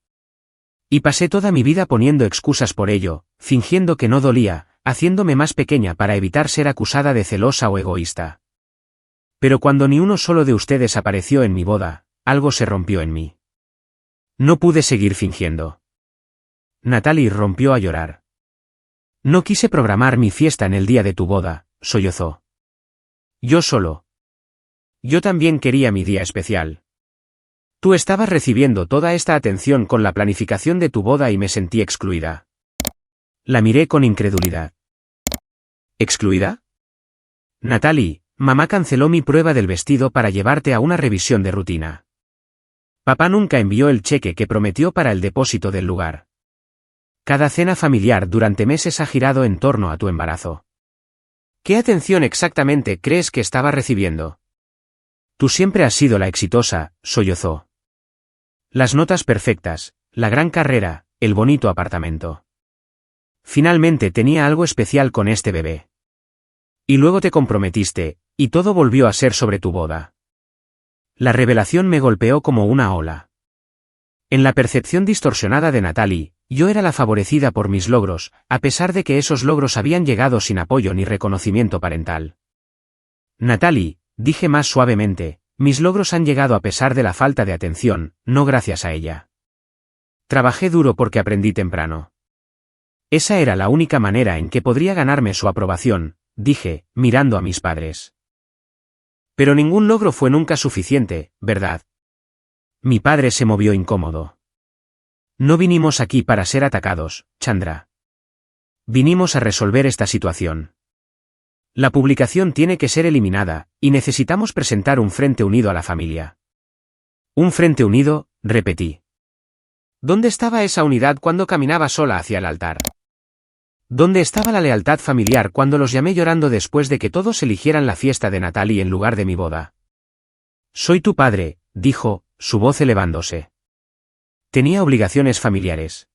Y pasé toda mi vida poniendo excusas por ello, fingiendo que no dolía, haciéndome más pequeña para evitar ser acusada de celosa o egoísta. Pero cuando ni uno solo de ustedes apareció en mi boda, algo se rompió en mí. No pude seguir fingiendo. Natalie rompió a llorar. «No quise programar mi fiesta en el día de tu boda», sollozó. «Yo solo». yo también quería mi día especial. Tú estabas recibiendo toda esta atención con la planificación de tu boda y me sentí excluida. La miré con incredulidad. ¿Excluida? Natalie, mamá canceló mi prueba del vestido para llevarte a una revisión de rutina. Papá nunca envió el cheque que prometió para el depósito del lugar. Cada cena familiar durante meses ha girado en torno a tu embarazo. ¿Qué atención exactamente crees que estaba recibiendo? Tú siempre has sido la exitosa, sollozó. Las notas perfectas, la gran carrera, el bonito apartamento. Finalmente tenía algo especial con este bebé. Y luego te comprometiste, y todo volvió a ser sobre tu boda. La revelación me golpeó como una ola. En la percepción distorsionada de Natalie, yo era la favorecida por mis logros, a pesar de que esos logros habían llegado sin apoyo ni reconocimiento parental. Natalie, dije más suavemente, mis logros han llegado a pesar de la falta de atención, no gracias a ella. Trabajé duro porque aprendí temprano. Esa era la única manera en que podría ganarme su aprobación, dije, mirando a mis padres. Pero ningún logro fue nunca suficiente, ¿verdad? Mi padre se movió incómodo. No vinimos aquí para ser atacados, Chandra. Vinimos a resolver esta situación. La publicación tiene que ser eliminada, y necesitamos presentar un frente unido a la familia. Un frente unido, repetí. ¿Dónde estaba esa unidad cuando caminaba sola hacia el altar? ¿Dónde estaba la lealtad familiar cuando los llamé llorando después de que todos eligieran la fiesta de Natalie en lugar de mi boda? Soy tu padre, dijo, su voz elevándose. Tenía obligaciones familiares.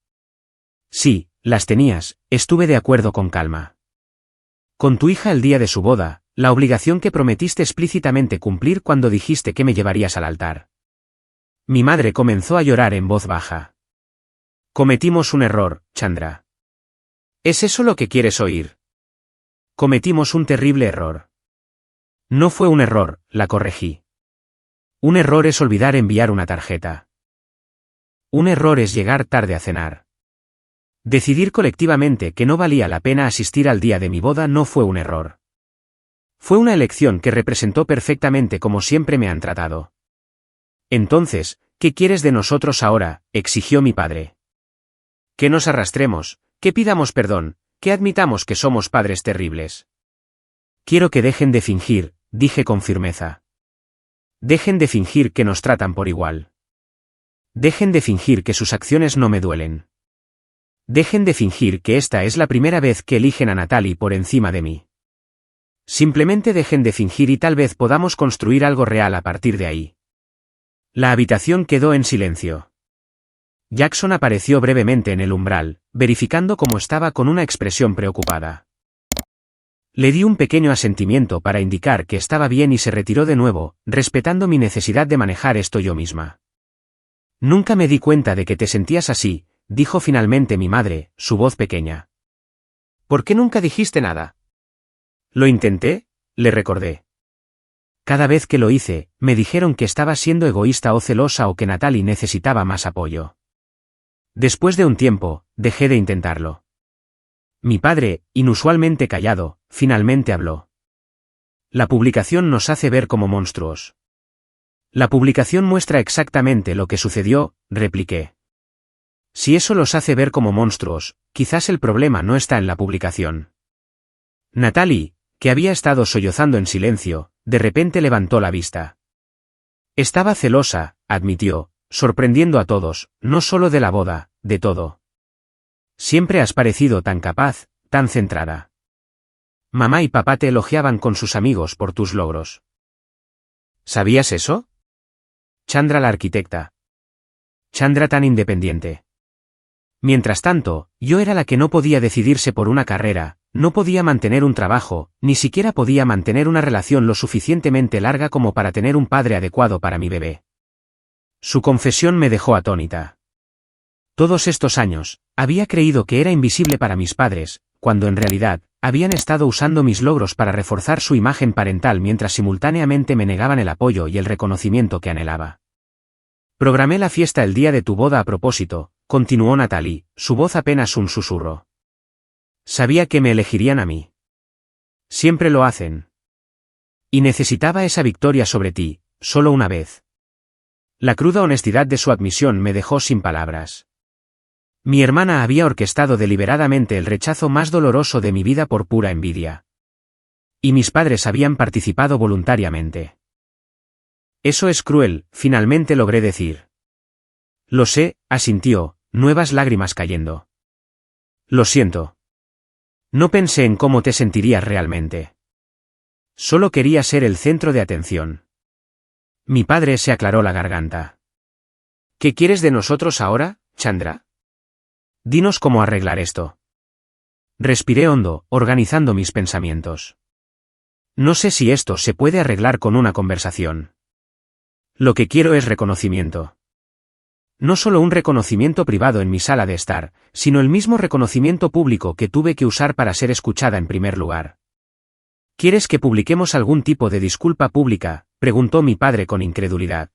Sí, las tenías, estuve de acuerdo con calma. Con tu hija el día de su boda, la obligación que prometiste explícitamente cumplir cuando dijiste que me llevarías al altar. Mi madre comenzó a llorar en voz baja. Cometimos un error, Chandra. ¿Es eso lo que quieres oír? Cometimos un terrible error. No fue un error, la corregí. Un error es olvidar enviar una tarjeta. Un error es llegar tarde a cenar. Decidir colectivamente que no valía la pena asistir al día de mi boda no fue un error. Fue una elección que representó perfectamente como siempre me han tratado. Entonces, ¿qué quieres de nosotros ahora?, exigió mi padre. Que nos arrastremos, que pidamos perdón, que admitamos que somos padres terribles. Quiero que dejen de fingir, dije con firmeza. Dejen de fingir que nos tratan por igual. Dejen de fingir que sus acciones no me duelen. Dejen de fingir que esta es la primera vez que eligen a Natalie por encima de mí. Simplemente dejen de fingir y tal vez podamos construir algo real a partir de ahí. La habitación quedó en silencio. Jackson apareció brevemente en el umbral, verificando cómo estaba con una expresión preocupada. Le di un pequeño asentimiento para indicar que estaba bien y se retiró de nuevo, respetando mi necesidad de manejar esto yo misma. Nunca me di cuenta de que te sentías así, dijo finalmente mi madre, su voz pequeña. ¿Por qué nunca dijiste nada? Lo intenté, le recordé. Cada vez que lo hice, me dijeron que estaba siendo egoísta o celosa o que Natalie necesitaba más apoyo. Después de un tiempo, dejé de intentarlo. Mi padre, inusualmente callado, finalmente habló. La publicación nos hace ver como monstruos. La publicación muestra exactamente lo que sucedió, repliqué. Si eso los hace ver como monstruos, quizás el problema no está en la publicación. Natalie, que había estado sollozando en silencio, de repente levantó la vista. Estaba celosa, admitió, sorprendiendo a todos, no solo de la boda, de todo. Siempre has parecido tan capaz, tan centrada. Mamá y papá te elogiaban con sus amigos por tus logros. ¿Sabías eso? Chandra la arquitecta. Chandra tan independiente. Mientras tanto, yo era la que no podía decidirse por una carrera, no podía mantener un trabajo, ni siquiera podía mantener una relación lo suficientemente larga como para tener un padre adecuado para mi bebé. Su confesión me dejó atónita. Todos estos años, había creído que era invisible para mis padres, cuando en realidad, habían estado usando mis logros para reforzar su imagen parental mientras simultáneamente me negaban el apoyo y el reconocimiento que anhelaba. Programé la fiesta el día de tu boda a propósito, continuó Natalie, su voz apenas un susurro. Sabía que me elegirían a mí. Siempre lo hacen. Y necesitaba esa victoria sobre ti, solo una vez. La cruda honestidad de su admisión me dejó sin palabras. Mi hermana había orquestado deliberadamente el rechazo más doloroso de mi vida por pura envidia. Y mis padres habían participado voluntariamente. Eso es cruel, finalmente logré decir. Lo sé, asintió, nuevas lágrimas cayendo. Lo siento. No pensé en cómo te sentirías realmente. Solo quería ser el centro de atención. Mi padre se aclaró la garganta. ¿Qué quieres de nosotros ahora, Chandra? Dinos cómo arreglar esto. Respiré hondo, organizando mis pensamientos. No sé si esto se puede arreglar con una conversación. Lo que quiero es reconocimiento. No solo un reconocimiento privado en mi sala de estar, sino el mismo reconocimiento público que tuve que usar para ser escuchada en primer lugar. ¿Quieres que publiquemos algún tipo de disculpa pública?, preguntó mi padre con incredulidad.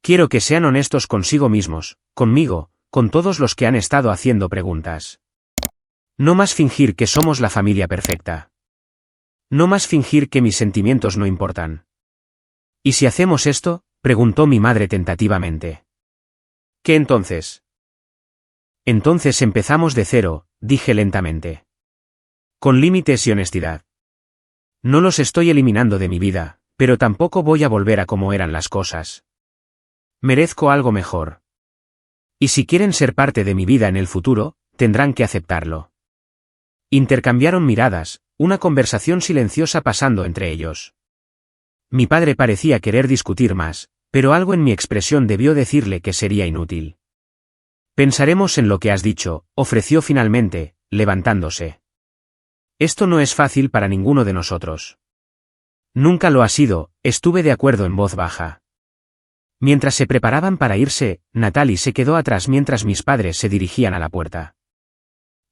Quiero que sean honestos consigo mismos, conmigo, con todos los que han estado haciendo preguntas. No más fingir que somos la familia perfecta. No más fingir que mis sentimientos no importan. ¿Y si hacemos esto?, preguntó mi madre tentativamente. ¿Qué entonces? Entonces empezamos de cero, dije lentamente. Con límites y honestidad. No los estoy eliminando de mi vida, pero tampoco voy a volver a como eran las cosas. Merezco algo mejor. Y si quieren ser parte de mi vida en el futuro, tendrán que aceptarlo. Intercambiaron miradas, una conversación silenciosa pasando entre ellos. Mi padre parecía querer discutir más, pero algo en mi expresión debió decirle que sería inútil. Pensaremos en lo que has dicho, ofreció finalmente, levantándose. Esto no es fácil para ninguno de nosotros. Nunca lo ha sido, estuve de acuerdo en voz baja. Mientras se preparaban para irse, Natalie se quedó atrás mientras mis padres se dirigían a la puerta.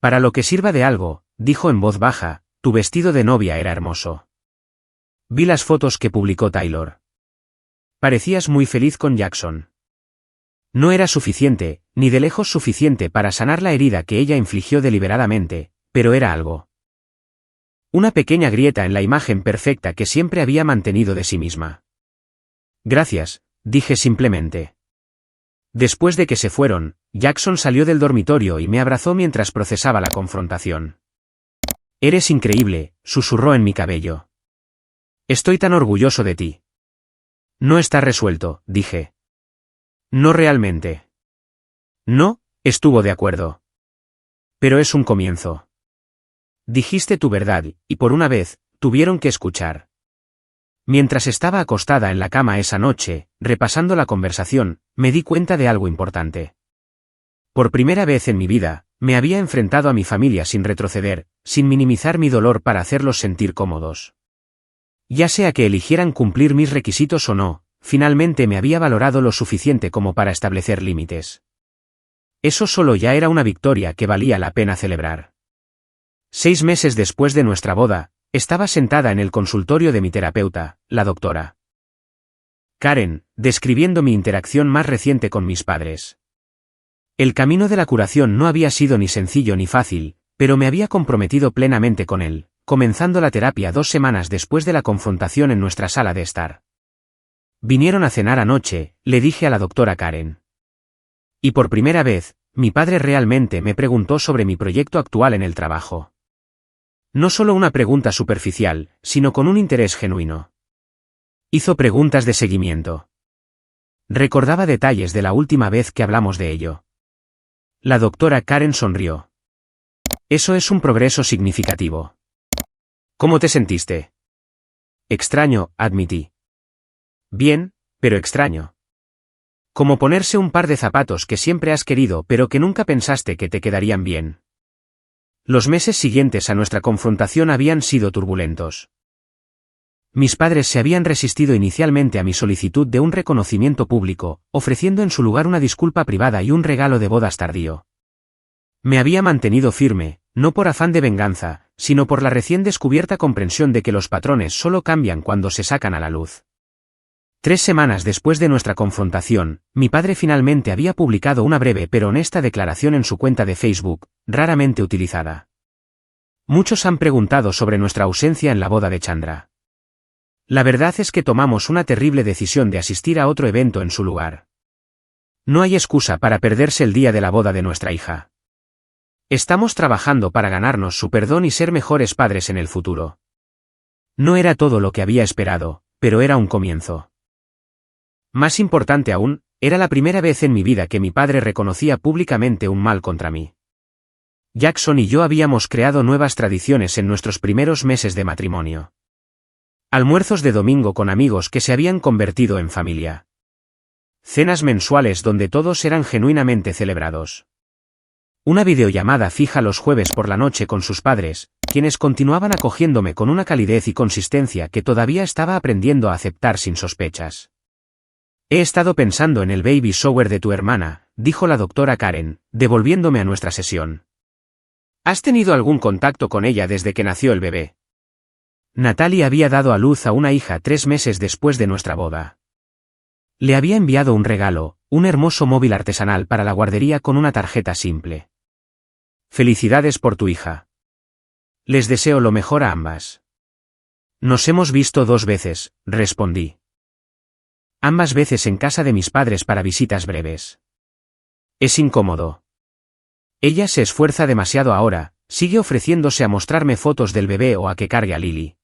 Para lo que sirva de algo, dijo en voz baja, tu vestido de novia era hermoso. Vi las fotos que publicó Taylor. Parecías muy feliz con Jackson. No era suficiente, ni de lejos suficiente para sanar la herida que ella infligió deliberadamente, pero era algo. Una pequeña grieta en la imagen perfecta que siempre había mantenido de sí misma. Gracias, dije simplemente. Después de que se fueron, Jackson salió del dormitorio y me abrazó mientras procesaba la confrontación. Eres increíble, susurró en mi cabello. Estoy tan orgulloso de ti. No está resuelto, dije. No realmente. No, estuvo de acuerdo. Pero es un comienzo. Dijiste tu verdad, y por una vez, tuvieron que escuchar. Mientras estaba acostada en la cama esa noche, repasando la conversación, me di cuenta de algo importante. Por primera vez en mi vida, me había enfrentado a mi familia sin retroceder, sin minimizar mi dolor para hacerlos sentir cómodos. Ya sea que eligieran cumplir mis requisitos o no, finalmente me había valorado lo suficiente como para establecer límites. Eso solo ya era una victoria que valía la pena celebrar. 6 meses después de nuestra boda, estaba sentada en el consultorio de mi terapeuta, la doctora Karen, describiendo mi interacción más reciente con mis padres. El camino de la curación no había sido ni sencillo ni fácil, pero me había comprometido plenamente con él, comenzando la terapia 2 semanas después de la confrontación en nuestra sala de estar. Vinieron a cenar anoche, le dije a la doctora Karen. Y por primera vez, mi padre realmente me preguntó sobre mi proyecto actual en el trabajo. No solo una pregunta superficial, sino con un interés genuino. Hizo preguntas de seguimiento. Recordaba detalles de la última vez que hablamos de ello. La doctora Karen sonrió. Eso es un progreso significativo. ¿Cómo te sentiste? Extraño, admití. Bien, pero extraño. Como ponerse un par de zapatos que siempre has querido pero que nunca pensaste que te quedarían bien. Los meses siguientes a nuestra confrontación habían sido turbulentos. Mis padres se habían resistido inicialmente a mi solicitud de un reconocimiento público, ofreciendo en su lugar una disculpa privada y un regalo de bodas tardío. Me había mantenido firme, no por afán de venganza, sino por la recién descubierta comprensión de que los patrones solo cambian cuando se sacan a la luz. 3 semanas después de nuestra confrontación, mi padre finalmente había publicado una breve pero honesta declaración en su cuenta de Facebook, raramente utilizada. Muchos han preguntado sobre nuestra ausencia en la boda de Chandra. La verdad es que tomamos una terrible decisión de asistir a otro evento en su lugar. No hay excusa para perderse el día de la boda de nuestra hija. Estamos trabajando para ganarnos su perdón y ser mejores padres en el futuro. No era todo lo que había esperado, pero era un comienzo. Más importante aún, era la primera vez en mi vida que mi padre reconocía públicamente un mal contra mí. Jackson y yo habíamos creado nuevas tradiciones en nuestros primeros meses de matrimonio. Almuerzos de domingo con amigos que se habían convertido en familia. Cenas mensuales donde todos eran genuinamente celebrados. Una videollamada fija los jueves por la noche con sus padres, quienes continuaban acogiéndome con una calidez y consistencia que todavía estaba aprendiendo a aceptar sin sospechas. He estado pensando en el baby shower de tu hermana, dijo la doctora Karen, devolviéndome a nuestra sesión. ¿Has tenido algún contacto con ella desde que nació el bebé? Natalie había dado a luz a una hija 3 meses después de nuestra boda. Le había enviado un regalo, un hermoso móvil artesanal para la guardería con una tarjeta simple. Felicidades por tu hija. Les deseo lo mejor a ambas. Nos hemos visto 2 veces, respondí. Ambas veces en casa de mis padres para visitas breves. Es incómodo. Ella se esfuerza demasiado ahora, sigue ofreciéndose a mostrarme fotos del bebé o a que cargue a Lily.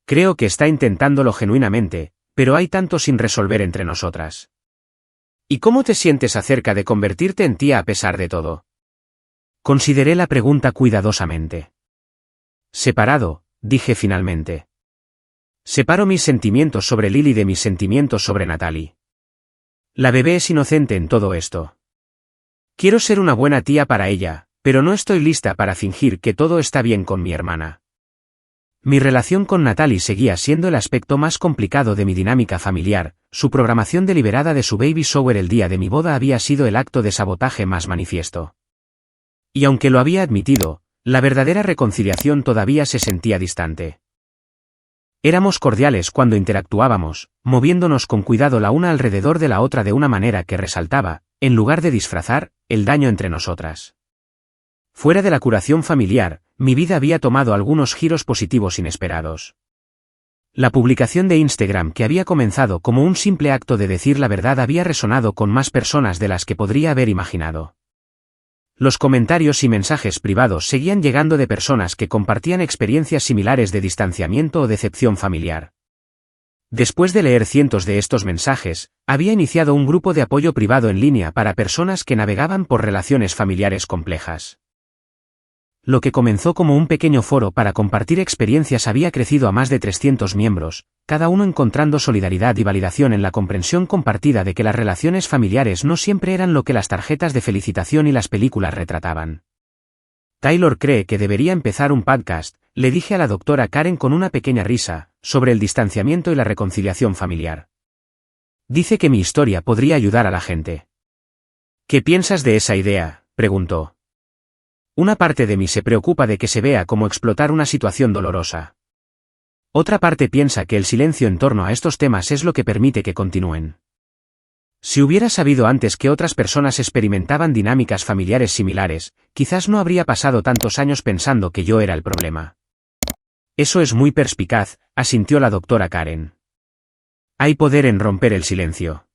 Creo que está intentándolo genuinamente, pero hay tanto sin resolver entre nosotras. ¿Y cómo te sientes acerca de convertirte en tía a pesar de todo? Consideré la pregunta cuidadosamente. Separado, dije finalmente. Separo mis sentimientos sobre Lily de mis sentimientos sobre Natalie. La bebé es inocente en todo esto. Quiero ser una buena tía para ella, pero no estoy lista para fingir que todo está bien con mi hermana. Mi relación con Natalie seguía siendo el aspecto más complicado de mi dinámica familiar, su programación deliberada de su baby shower el día de mi boda había sido el acto de sabotaje más manifiesto. Y aunque lo había admitido, la verdadera reconciliación todavía se sentía distante. Éramos cordiales cuando interactuábamos, moviéndonos con cuidado la una alrededor de la otra de una manera que resaltaba, en lugar de disfrazar, el daño entre nosotras. Fuera de la curación familiar, mi vida había tomado algunos giros positivos inesperados. La publicación de Instagram que había comenzado como un simple acto de decir la verdad había resonado con más personas de las que podría haber imaginado. Los comentarios y mensajes privados seguían llegando de personas que compartían experiencias similares de distanciamiento o decepción familiar. Después de leer cientos de estos mensajes, había iniciado un grupo de apoyo privado en línea para personas que navegaban por relaciones familiares complejas. Lo que comenzó como un pequeño foro para compartir experiencias había crecido a más de 300 miembros, cada uno encontrando solidaridad y validación en la comprensión compartida de que las relaciones familiares no siempre eran lo que las tarjetas de felicitación y las películas retrataban. Taylor cree que debería empezar un podcast, le dije a la doctora Karen con una pequeña risa, sobre el distanciamiento y la reconciliación familiar. Dice que mi historia podría ayudar a la gente. ¿Qué piensas de esa idea?, preguntó. Una parte de mí se preocupa de que se vea como explotar una situación dolorosa. Otra parte piensa que el silencio en torno a estos temas es lo que permite que continúen. Si hubiera sabido antes que otras personas experimentaban dinámicas familiares similares, quizás no habría pasado tantos años pensando que yo era el problema. Eso es muy perspicaz, asintió la doctora Karen. Hay poder en romper el silencio.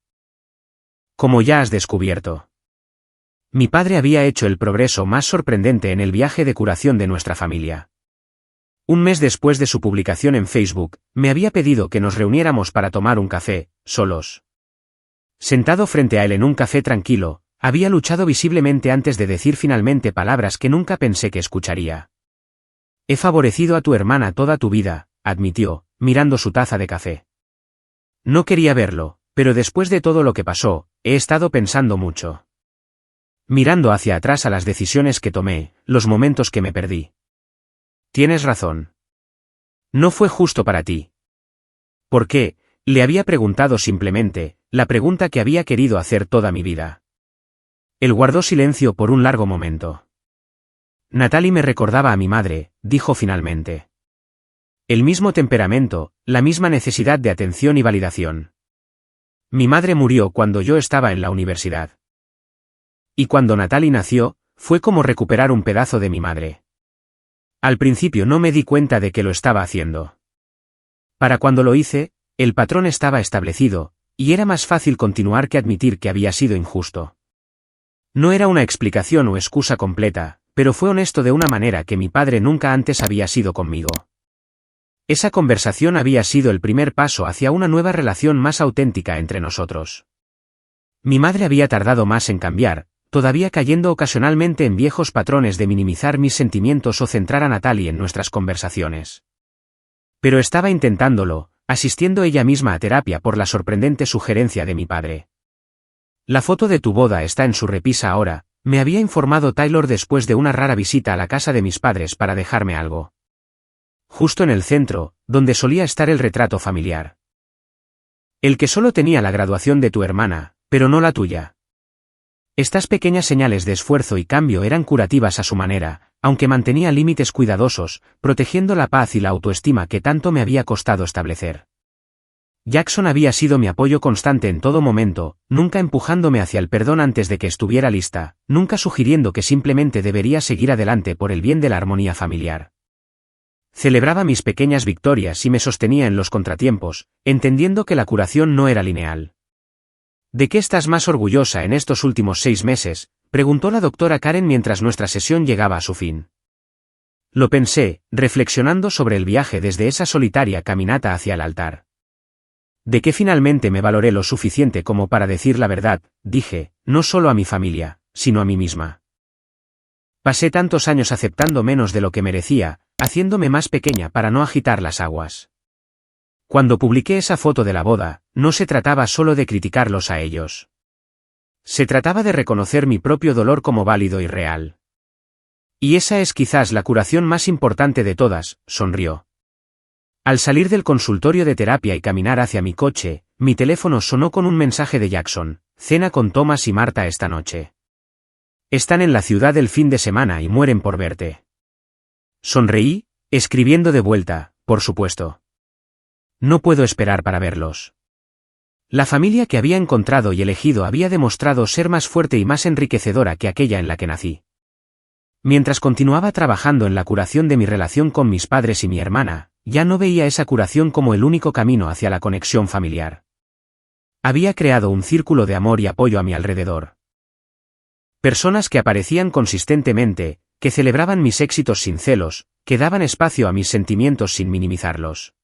Como ya has descubierto. Mi padre había hecho el progreso más sorprendente en el viaje de curación de nuestra familia. Un mes después de su publicación en Facebook, me había pedido que nos reuniéramos para tomar un café, solos. Sentado frente a él en un café tranquilo, había luchado visiblemente antes de decir finalmente palabras que nunca pensé que escucharía. He favorecido a tu hermana toda tu vida, admitió, mirando su taza de café. No quería verlo, pero después de todo lo que pasó, he estado pensando mucho. Mirando hacia atrás a las decisiones que tomé, los momentos que me perdí. Tienes razón. No fue justo para ti. ¿Por qué? Le había preguntado simplemente, la pregunta que había querido hacer toda mi vida. Él guardó silencio por un largo momento. Natalie me recordaba a mi madre, dijo finalmente. El mismo temperamento, la misma necesidad de atención y validación. Mi madre murió cuando yo estaba en la universidad. Y cuando Natalie nació, fue como recuperar un pedazo de mi madre. Al principio no me di cuenta de que lo estaba haciendo. Para cuando lo hice, el patrón estaba establecido, y era más fácil continuar que admitir que había sido injusto. No era una explicación o excusa completa, pero fue honesto de una manera que mi padre nunca antes había sido conmigo. Esa conversación había sido el primer paso hacia una nueva relación más auténtica entre nosotros. Mi madre había tardado más en cambiar, todavía cayendo ocasionalmente en viejos patrones de minimizar mis sentimientos o centrar a Natalie en nuestras conversaciones. Pero estaba intentándolo, asistiendo ella misma a terapia por la sorprendente sugerencia de mi padre. La foto de tu boda está en su repisa ahora, me había informado Taylor después de una rara visita a la casa de mis padres para dejarme algo. Justo en el centro, donde solía estar el retrato familiar. El que solo tenía la graduación de tu hermana, pero no la tuya. Estas pequeñas señales de esfuerzo y cambio eran curativas a su manera, aunque mantenía límites cuidadosos, protegiendo la paz y la autoestima que tanto me había costado establecer. Jackson había sido mi apoyo constante en todo momento, nunca empujándome hacia el perdón antes de que estuviera lista, nunca sugiriendo que simplemente debería seguir adelante por el bien de la armonía familiar. Celebraba mis pequeñas victorias y me sostenía en los contratiempos, entendiendo que la curación no era lineal. ¿De qué estás más orgullosa en estos últimos 6 meses?, preguntó la doctora Karen mientras nuestra sesión llegaba a su fin. Lo pensé, reflexionando sobre el viaje desde esa solitaria caminata hacia el altar. De que finalmente me valoré lo suficiente como para decir la verdad, dije, no solo a mi familia, sino a mí misma. Pasé tantos años aceptando menos de lo que merecía, haciéndome más pequeña para no agitar las aguas. Cuando publiqué esa foto de la boda, no se trataba solo de criticarlos a ellos. Se trataba de reconocer mi propio dolor como válido y real. Y esa es quizás la curación más importante de todas, sonrió. Al salir del consultorio de terapia y caminar hacia mi coche, mi teléfono sonó con un mensaje de Jackson: cena con Thomas y Marta esta noche. Están en la ciudad el fin de semana y mueren por verte. Sonreí, escribiendo de vuelta, por supuesto. No puedo esperar para verlos. La familia que había encontrado y elegido había demostrado ser más fuerte y más enriquecedora que aquella en la que nací. Mientras continuaba trabajando en la curación de mi relación con mis padres y mi hermana, ya no veía esa curación como el único camino hacia la conexión familiar. Había creado un círculo de amor y apoyo a mi alrededor. Personas que aparecían consistentemente, que celebraban mis éxitos sin celos, que daban espacio a mis sentimientos sin minimizarlos.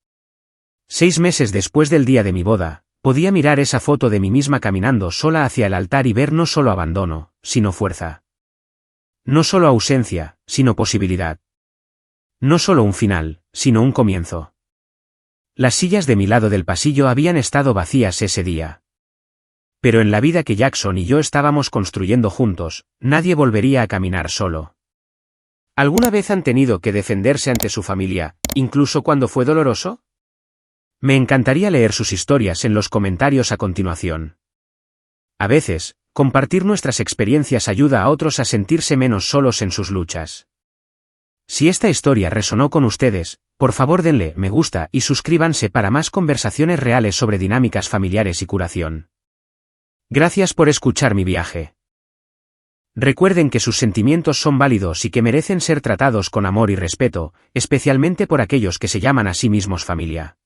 6 meses después del día de mi boda, podía mirar esa foto de mí misma caminando sola hacia el altar y ver no solo abandono, sino fuerza. No solo ausencia, sino posibilidad. No solo un final, sino un comienzo. Las sillas de mi lado del pasillo habían estado vacías ese día. Pero en la vida que Jackson y yo estábamos construyendo juntos, nadie volvería a caminar solo. ¿Alguna vez han tenido que defenderse ante su familia, incluso cuando fue doloroso? Me encantaría leer sus historias en los comentarios a continuación. A veces, compartir nuestras experiencias ayuda a otros a sentirse menos solos en sus luchas. Si esta historia resonó con ustedes, por favor denle me gusta y suscríbanse para más conversaciones reales sobre dinámicas familiares y curación. Gracias por escuchar mi viaje. Recuerden que sus sentimientos son válidos y que merecen ser tratados con amor y respeto, especialmente por aquellos que se llaman a sí mismos familia.